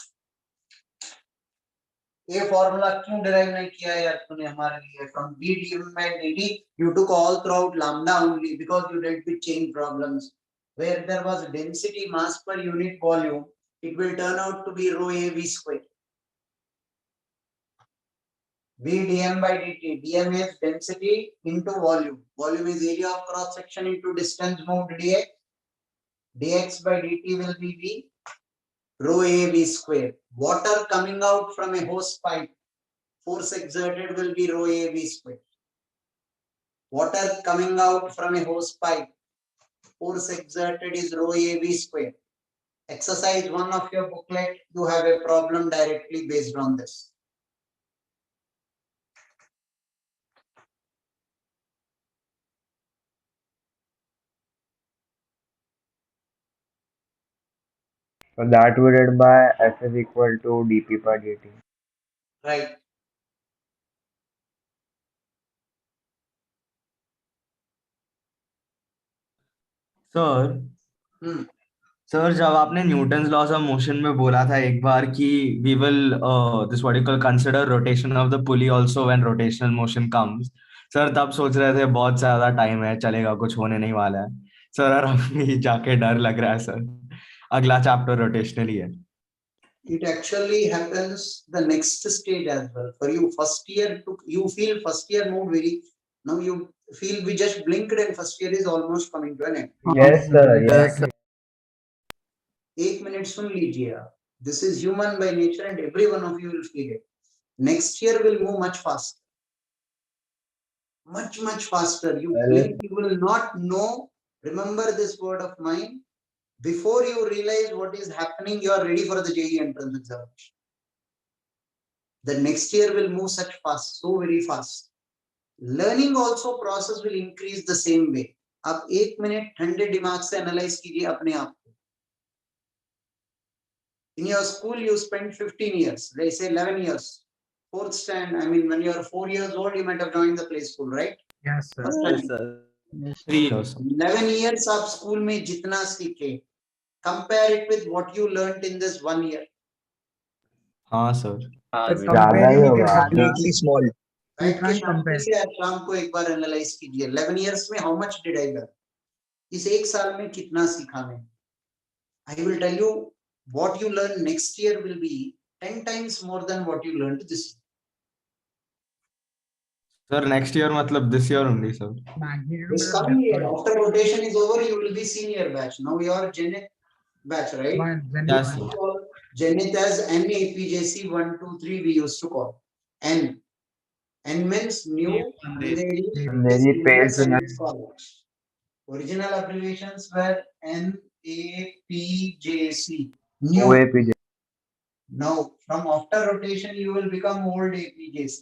ये formula क्यों derive नहीं किया यार तूने हमारे लिए from v dm by dt you took all throughout lambda only because you dealt with chain problems where there was density mass per unit volume. It will turn out to be rho a v square. V dm by dt. Dm is density into volume. Volume is area of cross section into distance moved dx. Dx by dt will be v rho a v square. Water coming out from a hose pipe, force exerted will be rho a v square. Water coming out from a hose pipe, force exerted is rho a v square. Exercise 1 of your booklet, you have a problem directly based on this. So that we did by F is equal to dp by dt. Right. Sir hmm, sir जब आपने Newton's loss of motion में बोला था एक बार कि we will this what you call consider rotation of the pulley also when rotational motion comes, sir तब सोच रहे थे बहुत ज्यादा टाइम है, चलेगा, कुछ होने नहीं वाला है सर, और अभी जाके डर लग रहा है सर, अगला चैप्टर रोटेशनल ही है। it actually happens the next stage as well. For you, first year, you feel first year moved very. Now you feel we just blinked and first year is almost coming to an end. Yes, sir. Yes, sir. 1 minute सुन लीजिए आप. This is human by nature and every one of you will feel it. Next year will move much faster. Much faster. You blink, you will not know. Remember this word of mine. Before you realize what is happening, you are ready for the JEE entrance examination. The next year will move such fast, so very fast. Learning also process will increase the same way. आप 1 minute ठंडे दिमाग से analyse कीजिए अपने आप को. In your school, you spent 15 years, they say 11 years. Fourth stand, I mean, when you are 4 years old, you might have joined the play school, right? Yes, sir. Yes, sir. 3 years. 11 years आप school में जितना सीखे, compare it with what you learned in this 1 year. हाँ sir. Sir, हाँ, compare ही नहीं कर सकते. Completely small. We बैठ के can't शांति compare. से आप शाम को एक बार एनालाइज कीजिए. 11 years में how much did I learn? इस एक साल में कितना सीखा मैं? I will tell you what you learn next year will be 10 times more than what you learned this year. Sir next year मतलब this year only sir. Magnitude This मतलब coming year, different. after rotation is over, you will be senior batch. Now you are Janet batch, right? One, then Yes, one. sir. Janet as NAPJC 1, 2, 3 we used to call. N. N means new Andheri Andheri Pale Senior College. Original abbreviations were NAPJC. New. OAPJ. Now, from after rotation, you will become old APJC.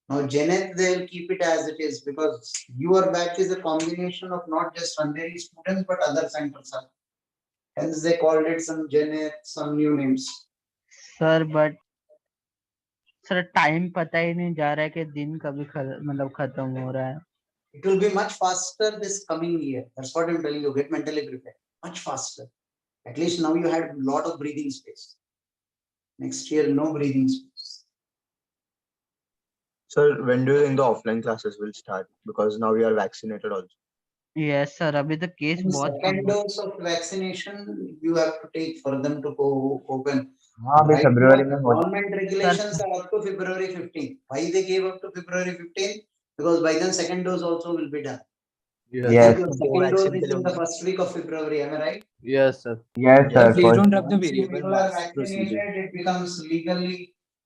Now, Janet, they'll keep it as it is because your batch is a combination of not just Andheri students but other centers. Hence, they called it some Janet, some new names. Sir but sir time पता ही नहीं जा रहा है कि दिन कभी मतलब खत्म हो रहा है. It will be much faster this coming year. That's what I'm telling you. Get mentally prepared. Much faster. At least now you had a lot of breathing space. Next year, no breathing space. Sir, when do you think the offline classes will start? Because now we are vaccinated also. Yes sir अभी तो case And बहुत second dose of vaccination, you have to take for them to go open. हाँ अभी Right फरवरी now, में हो. government regulations are up to February 15th. Why they gave up to February 15th? Because by then second dose also will be done. Yes. Your second dose is in the first week of February, am I right? Yes, sir. Yes, sir. Please First. don't rub the Once you variable people are mass procedure. vaccinated, it becomes legally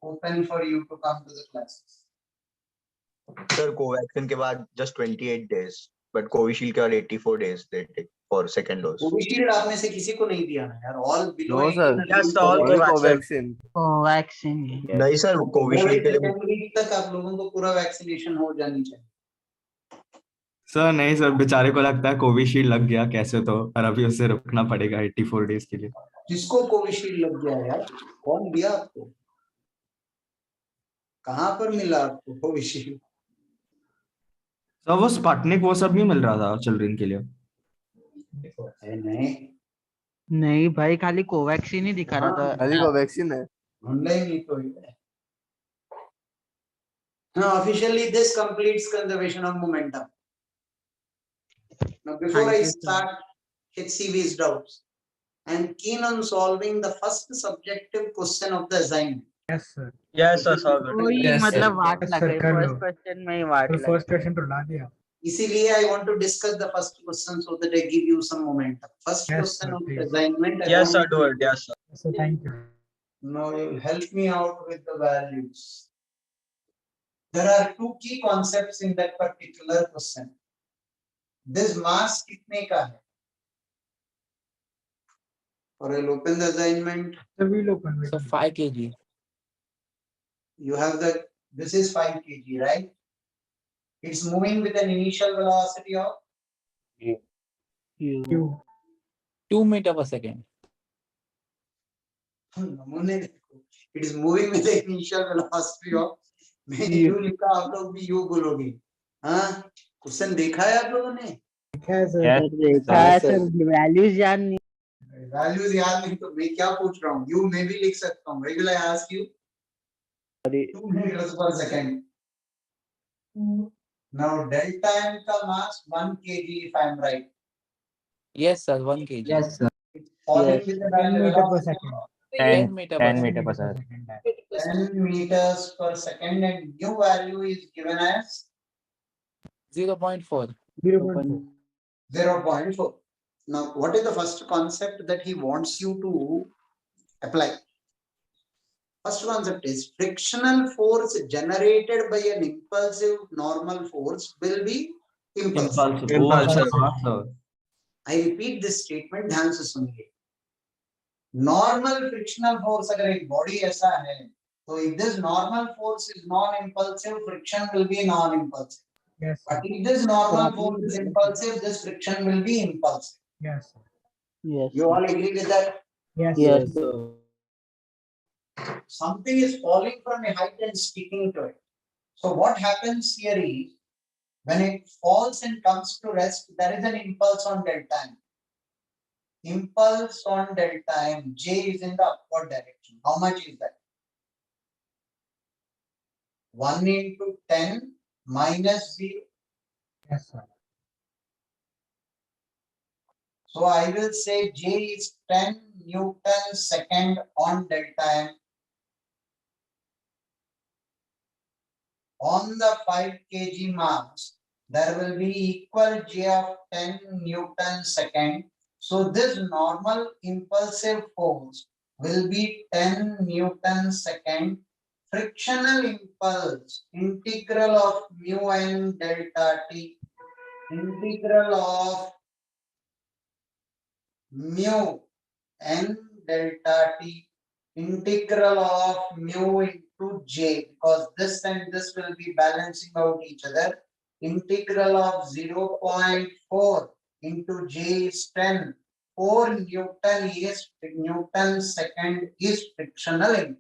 open for you to come to the classes. Sir, Covaxin के बाद just 28 days, but Covishield के बाद 84 days they take for second dose. Covishield आप में से किसी को नहीं दिया ना यार. All below No, 18 sir. are Yes, being all Only Covaxin. Covaxin. Vaccine. नहीं सर, Covishield के लिए second week तक आप लोगों को पूरा वैक्सीनेशन हो जानी चाहिए. सर नहीं सर, बेचारे को लगता है कोविशील्ड लग गया कैसे तो, और अभी उसे रुकना पड़ेगा 84 डेज के लिए. जिसको कोविशील्ड लग गया यार, कौन दिया आपको? कहाँ पर मिला आपको कोविशील्ड? सर वो स्पुतनिक वो सब नहीं मिल रहा था चिल्ड्रन के लिए. नहीं नहीं भाई खाली कोवैक्सीन ही दिखा रहा था. खाली Covaxin है. ऑनलाइन नहीं तो है. Now officially this completes conservation of momentum. Now before Thank I you, sir. start HCV's doubts, I'm keen on solving the first subjective question of the assignment. Yes, sir. Yes, sir. कोई Yes, मतलब sir. वाट Yes, लग sir, गई कर first लो. Question में ही वाट तो लग first question तो ला दिया. इसीलिए I want to discuss the first question so that I give you some momentum. First Yes, question sir, of the please. assignment. I Yes, sir. want Do it. Yes, sir. So thank you. Now you'll help me out with the values. There are two key concepts in that particular question. This mass कितने का है? For I'll open the assignment. So we'll open with. So 5 kg. You have the, this is 5 kg, right? It's moving with an initial velocity of You. 2 meter per second. नमूने देखो. It is moving with the initial velocity of. मैंने you लिखा, आप लोग भी you बोलोगे. हाँ, question देखा है आप लोगों ने? Yes, sir. Yes. देखा है सर वैल्यूज याद नहीं वैल्यूज याद नहीं तो मैं क्या पूछ रहा हूँ यू मैं भी लिख सकता हूँ regular ask you 2 meters per second. Now delta m का mass 1 kg if I am right. Yes, sir. 1 kg. Yes, sir. It's falling Yes. with the 10 meter per velocity second. of 10 meter 10 per meter per second. second. 10 meters per second and new value is given as 0.4. 0.4. 0.4. Now, what is the first concept that he wants you to apply? First concept is frictional force generated by an impulsive normal force will be impulsive. Impulsive. हाँ, sir. I repeat this statement ध्यान से सुनिए. Normal frictional force अगर एक body ऐसा है तो if this normal force is non-impulsive, friction will be non-impulsive. Yes, sir. But if this normal force is impulsive, this friction will be impulsive. Yes, sir. Yes. You all agree with that? Yes, Yes. sir. Something is falling from a height and sticking to it. So what happens here is when it falls and comes to rest, there is an impulse on delta m. Impulse on delta m. J is in the upward direction. How much is that? 1 into 10 minus 0. Yes, sir. So I will say J is 10 Newton second on delta m. On the 5 kg mass, there will be equal J of 10 Newton second. So this normal impulsive force will be 10 Newton second. Frictional impulse, integral of mu n delta t, integral of mu n delta t, integral of mu into j, because this and this will be balancing out each other. Integral of 0.4 into j is 10. 4 Newton second is frictional impulse.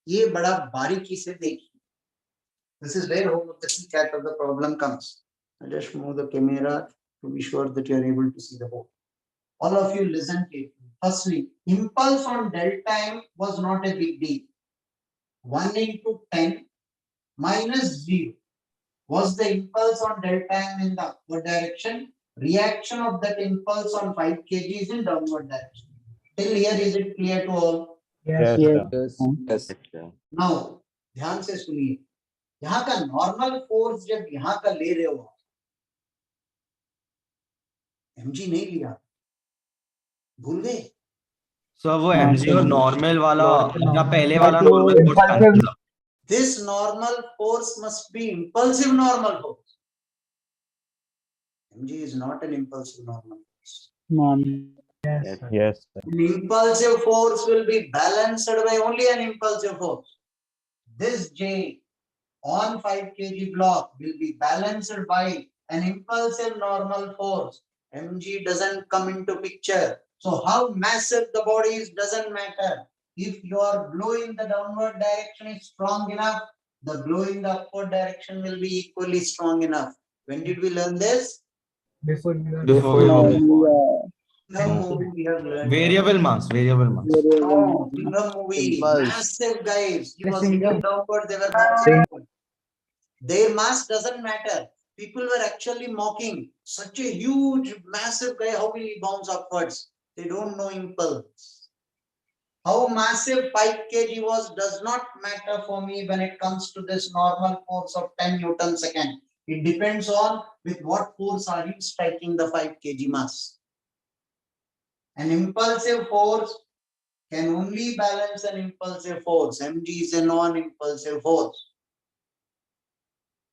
ये बड़ा बारीकी से देखिए. This is where home of the key cat of the problem comes. I just move the camera to be sure that you are able to see the whole. All of you listen carefully. Firstly, impulse on delta m was not a big deal. 1 into 10 minus 0 was the impulse on delta m in the upward direction. Reaction of that impulse on 5 kg is in downward direction. Till here, is it clear to all? Yes, Yes. sir. Yes. Yes. Now, ध्यान से सुनिए. यहाँ का normal force जब यहाँ का ले रहे हो mg नहीं लिया, भूल गए. So वो mg और normal वाला या पहले वाला normal force cancel था. This normal force must be impulsive normal force. mg is not an impulsive normal force. Yes, sir. Yes. An impulsive force will be balanced by only an impulsive force. This J on 5 kg block will be balanced by an impulsive normal force. mg doesn't come into picture. So how massive the body is doesn't matter. If your blow in the downward direction is strong enough, the blow in the upward direction will be equally strong enough. When did we learn this? Before you are Before we No, know. The movie we have learned. Variable mass. Oh, in the movie, massive guys. He was hitting downward, they were bouncing upward. Their mass doesn't matter. People were actually mocking. Such a huge, massive guy, how will he bounce upwards? They don't know impulse. How massive 5 kg was does not matter for me when it comes to this normal force of 10 Newton second. It depends on with what force are you striking the 5 kg mass. An impulsive force can only balance an impulsive force. mg is a non-impulsive force.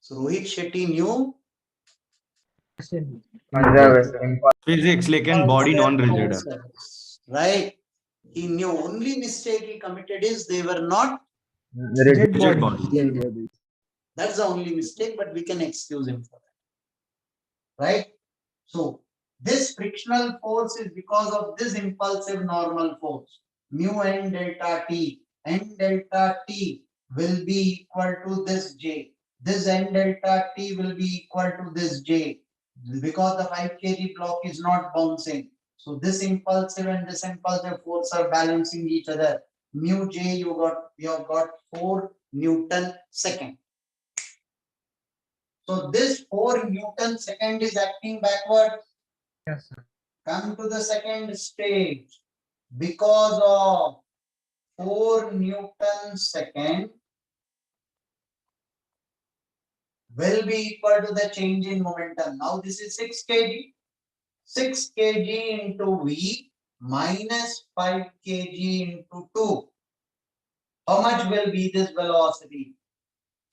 So Rohit Shetty knew Physics लेकिन body non-rigid है. right? He knew. Only mistake he committed is they were not rigid Rigid body. body. That's the only mistake, but we can excuse him for that. Right? So this frictional force is because of this impulsive normal force. Mu n delta t. N delta t will be equal to this j. This n delta t will be equal to this j. because the 5 kg block is not bouncing. So this impulsive and this impulsive force are balancing each other. Mu j, you have got 4 Newton second. So this 4 Newton second is acting backward. Yes, sir. Come to the second stage. Because of 4 Newton second will be equal to the change in momentum. Now this is 6 kg. 6 kg into V minus 5 kg into 2. How much will be this velocity?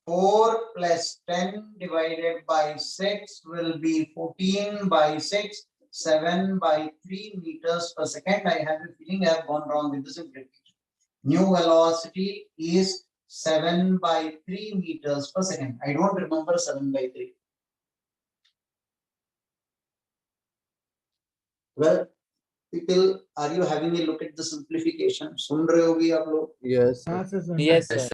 4 plus 10 divided by 6 will be 14 by 6, 7 by 3 meters per second. I have a feeling I have gone wrong with the simplification. New velocity is 7 by 3 meters per second. I don't remember 7 by 3. Well, people, are you having a look at the simplification? सुन रहे होगी आप लोग? Yes. हाँ, sir, sir. Yes, sir.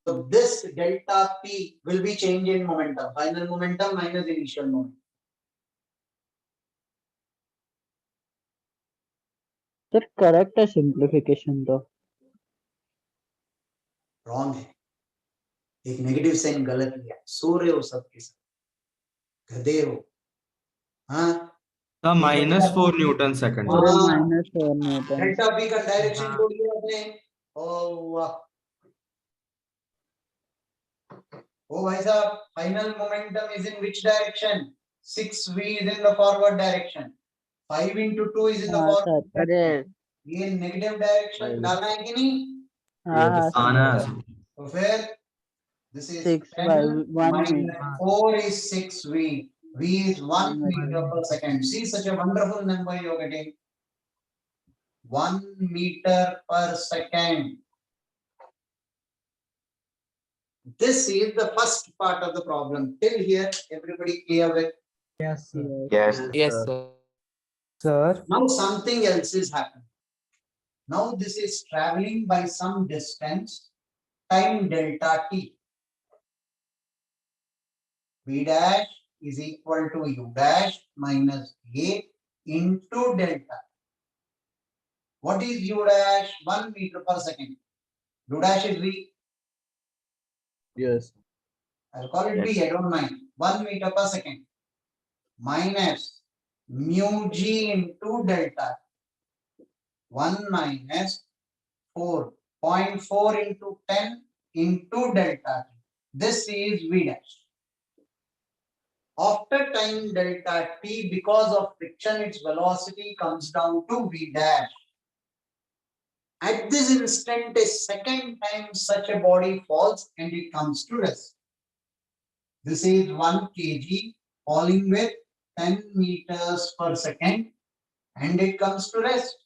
So this delta P will be change in momentum. Final momentum minus initial momentum. Sir correct है simplification तो wrong है. एक negative sign गलत लिया. सो रहे हो सबके सब, गधे हो. हाँ, The -4 Newton second. पूरे हाँ. -4 न्यूटन डेल्टा P का डायरेक्शन हाँ. बोल दिया आपने. ओ वाह. ओ भाई साहब, final momentum is in which direction? 6V is in the forward direction. 5 into 2 is in the हाँ forward सर अरे direction. ये नेगेटिव डायरेक्शन डालना है कि नहीं? हाँ हाँ सर आना है। तो फिर this is 6 by 10 1 minus 4 is 6V. V is 1 meter. meter per second. See, such a wonderful number you're getting. 1 meter per second. This is the first part of the problem. Till here, everybody clear with? Yes, sir. Yes. Yes, sir. Sir, Now something else is happening. Now this is traveling by some distance, time delta t. V dash is equal to u dash minus a into delta. What is u dash? 1 meter per second. U dash is v. Yes. I'll call it v, I don't mind. 1 meter per second minus mu g into delta. 1 minus 4. 0.4 into 10 into delta. This is v dash. After time delta t, because of friction, its velocity comes down to v dash. At this instant, a second time such a body falls and it comes to rest. This is 1 kg falling with 10 meters per second and it comes to rest.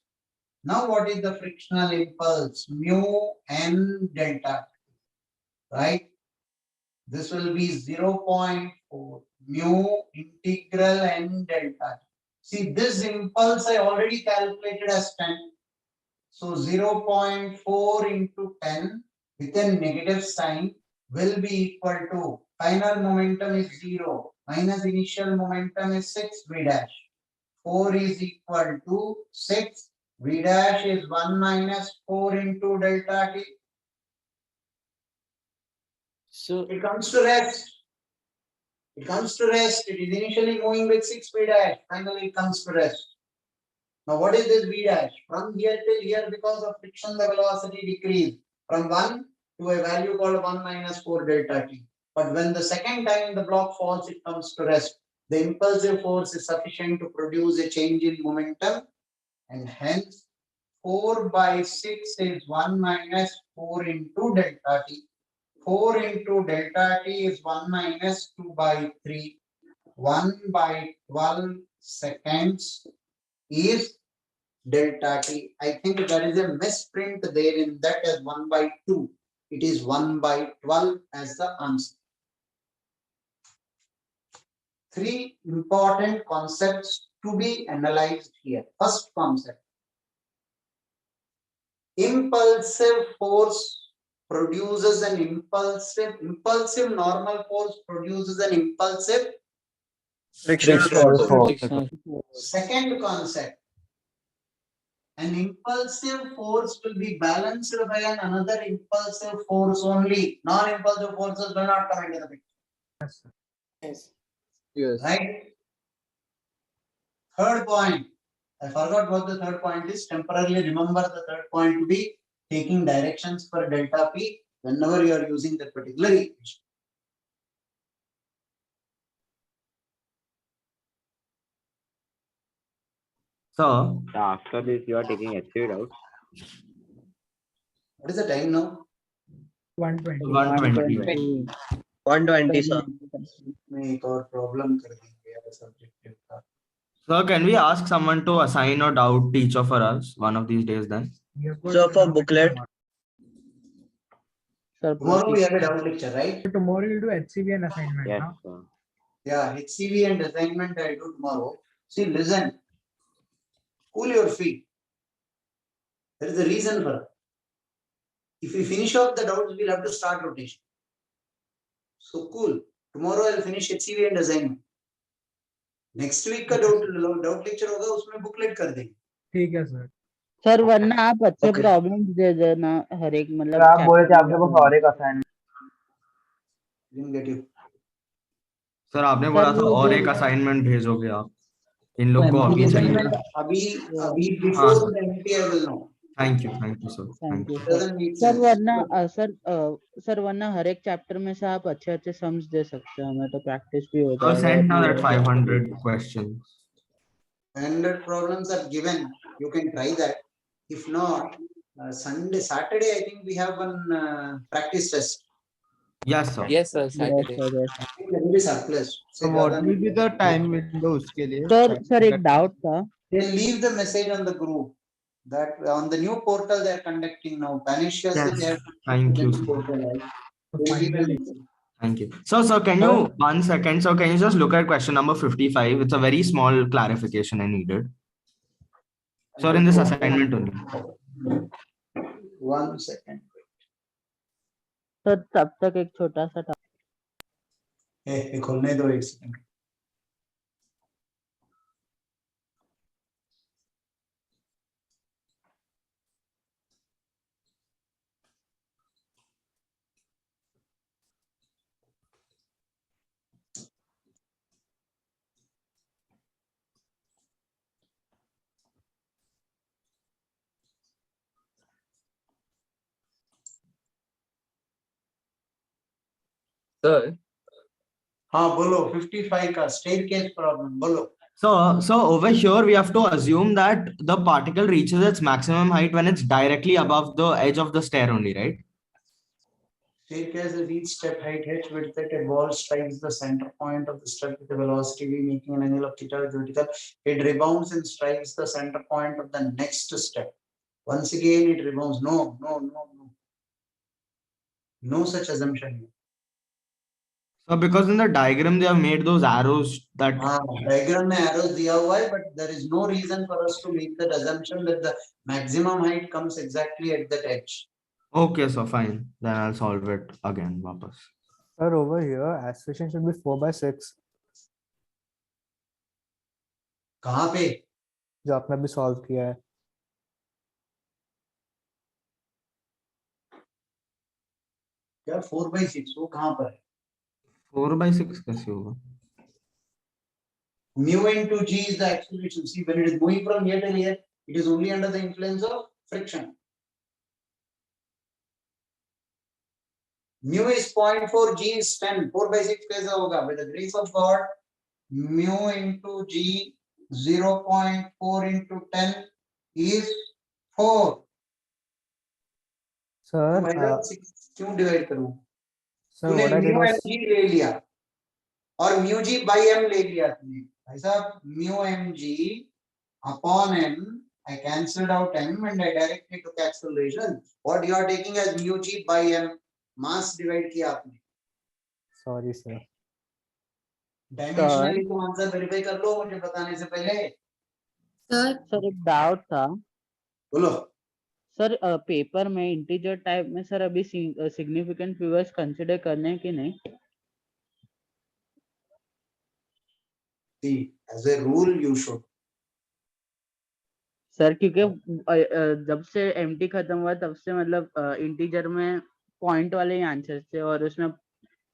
Now what is the frictional impulse? Mu n delta, right? This will be 0.4 mu integral n delta. See, this impulse I already calculated as 10. So 0.4 into 10 with a negative sign will be equal to final momentum is 0 minus initial momentum is 6 v dash. 4 is equal to 6. V dash is 1 minus 4 into delta t. So It comes to rest. It comes to rest. It is initially moving with 6 V dash. Finally, it comes to rest. Now, what is this V dash? From here till here, because of friction, the velocity decreased from 1 to a value called 1 minus 4 delta t. But when the second time the block falls, it comes to rest. The impulsive force is sufficient to produce a change in momentum, and hence 4 by 6 is 1 minus 4 into delta t. 4 into delta t is 1 minus 2 by 3. 1 by 12 seconds is delta t. I think there is a misprint there in that as 1 by 2. It is 1 by 12 as the answer. 3 important concepts to be analyzed here. First concept. Impulsive force produces an impulsive normal force produces an impulsive Frictional force. Second concept, an impulsive force will be balanced by another impulsive force only. Non-impulsive forces will not come into the picture. Yes. Right? Third point. I forgot what the third point is. Temporarily remember the third point to be taking directions for delta P whenever you are using that particular equation. So, So after this, you are taking HCV route. What is the time now? 120. 120. 120, sir. मैं एक और problem कर देंगे यार subjective का. So, can we ask someone to assign a doubt teacher for us one of these days then? We have got So for doubt booklet, tomorrow. Sir, Tomorrow we have a doubt lecture, right? So tomorrow you'll do HCV and assignment, Yes, huh? sir. Yeah, HCV and assignment I do tomorrow. See, listen. Cool your feet. There is a reason for it. If we finish off the doubts, we'll have to start rotation. So cool. Tomorrow I'll finish HCV and assignment. Next week का doubt lecture होगा उसमें booklet कर देंगे. ठीक है sir. Sir वरना आप अच्छे Okay. प्रॉब्लम्स दे देना हर एक मतलब आप बोले थे chapter आपके पास और एक assignment Didn't get you. Sir आपने बोला था वो और जो एक असाइनमेंट भेजोगे आप इन लोग को अभी चाहिए Assignment अभी हाँ before sir the MT I will know. Thank you sir thank you It sir. doesn't make sir sense. वरना सर वरना हर एक चैप्टर में से आप अच्छे अच्छे सम्स दे सकते हैं हमें तो प्रैक्टिस भी हो So जाएगा. send now और that 500 questions. 100 problems are given. You can try that. If not, Saturday, I think we have one practice test. Yes sir. Yes, sir. yes Saturday. sir, yes. I think that will be surplus. So what will be the time window उसके लिए? Sir एक doubt था. They leave the message on the group that on the new portal they are conducting now. Panisha said they have Thank you the sir. portal, right? So They leave a finally, message. Thank you. So can you 1 second? So can you just look at question number 55? It's a very small clarification I needed. So in this assignment only. 1 second. Sir तब तक एक छोटा सा Hey, खोलने दो 1 second. Sir, हाँ बोलो 55 का staircase problem बोलो. So over here we have to assume that the particle reaches its maximum height when it's directly above the edge of the stair only, right? Staircase is each step height h width that a ball strikes the center point of the step with a velocity v making an angle of theta with vertical. It rebounds and strikes the center point of the next step. Once again it rebounds. No such assumption. So because in the diagram they have made those arrows that Diagram में arrows दिया हुआ है, but there is no reason for us to make that assumption that the maximum height comes exactly at that edge. okay, so fine. Then I'll solve it again. Vapas. Sir, over here, aspiration should be 4/6. कहाँ पे? जो आपने अभी solve किया है. क्या 4/6 वो कहाँ पर है? 4/6 कैसे होगा? Mu into g is the acceleration. See, when it is moving from here to here, it is only under the influence of friction. Mu is 0.4, g is 10. 4/6 कैसे होगा? By the grace of God, mu into g 0.4 into 10 is 4. Sir, तो भाई 6 क्यों divide करूं? sir, तूने what I did mu was mg ले लिया और mu g by m ले लिया तूने. भाई साहब mu mg upon m, I cancelled out m and I directly took acceleration. What you are taking as mu g by m, mass divide किया आपने. sorry, sir. डायमेंशनली तो answer verify कर लो मुझे बताने से पहले. सर एक डाउट था. बोलो. सर पेपर में इंटीजर टाइप में सर अभी सिग्निफिकेंट फिगर्स कंसीडर करने हैं कि नहीं? See, as a rule, you should. Sir क्योंकि जब से एमटी खत्म हुआ तब से मतलब इंटीजर में पॉइंट वाले ही आंसर थे और उसमें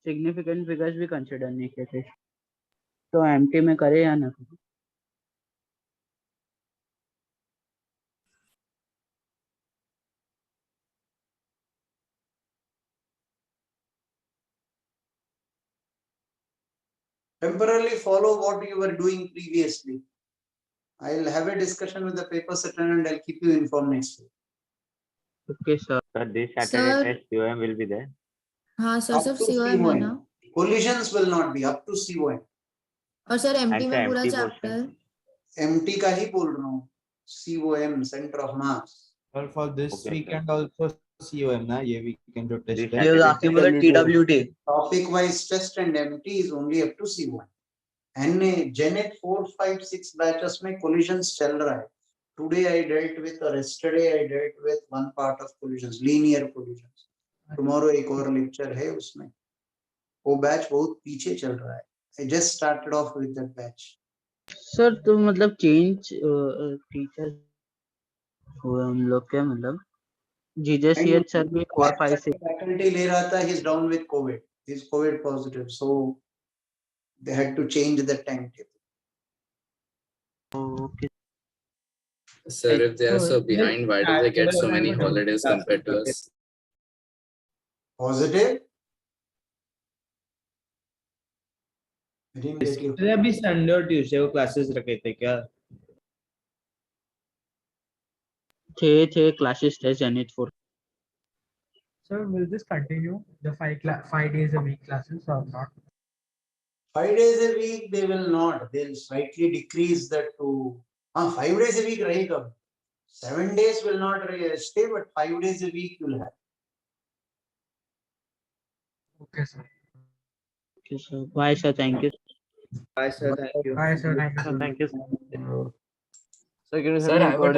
सिग्निफिकेंट फिगर्स भी कंसिडर नहीं किए थे, तो एमटी में करे या ना करे? Temporarily follow what you were doing previously. I'll have a discussion with the paper setter and I'll keep you informed next week. Okay, sir. Sir, this Saturday Sir. test COM will be there. हाँ sir, Up सिर्फ to COM है ना? COM. Collisions will not be up to COM. और sir MT And में the पूरा empty chapter MT का ही बोल रहा हूँ. COM, Center of Mass. Sir, for this Okay, weekend also COM ना, ये weekend जो test This है. He was Saturday asking for the TWT. Topic wise test and MT is only up to COM. And Genet 4, 5, 6 batches में collisions चल रहा है. Today I dealt with or yesterday I dealt with one part of collisions, linear collisions. Tomorrow एक और lecture है उसमें. वो batch बहुत पीछे चल रहा है. I just started off with that batch. Sir तो मतलब चेंज टीचर हुआ हम लोग के मतलब जीजेसीएच सर भी 4, 5, 6 Faculty ले रहा था, he's down with COVID. He's COVID positive, so they had to change the timetable. Okay. Sir, if they are so behind, why do they get so many holidays compared to us? Positive? I didn't get you. Sir अभी Sunday और Tuesday को classes रखे थे क्या? थे classes थे zenith 4. So will this continue the 5 days a week classes or not? 5 days a week they will not. They'll slightly decrease that to 5 days a week रहेगा. 7 days will not stay, but 5 days a week you'll have. Okay, sir. Okay, sir. Bye, sir. Thank you. Bye sir, thank you. Bye, sir. Thank you. Thank you. So, can you Sir, send me I would recording?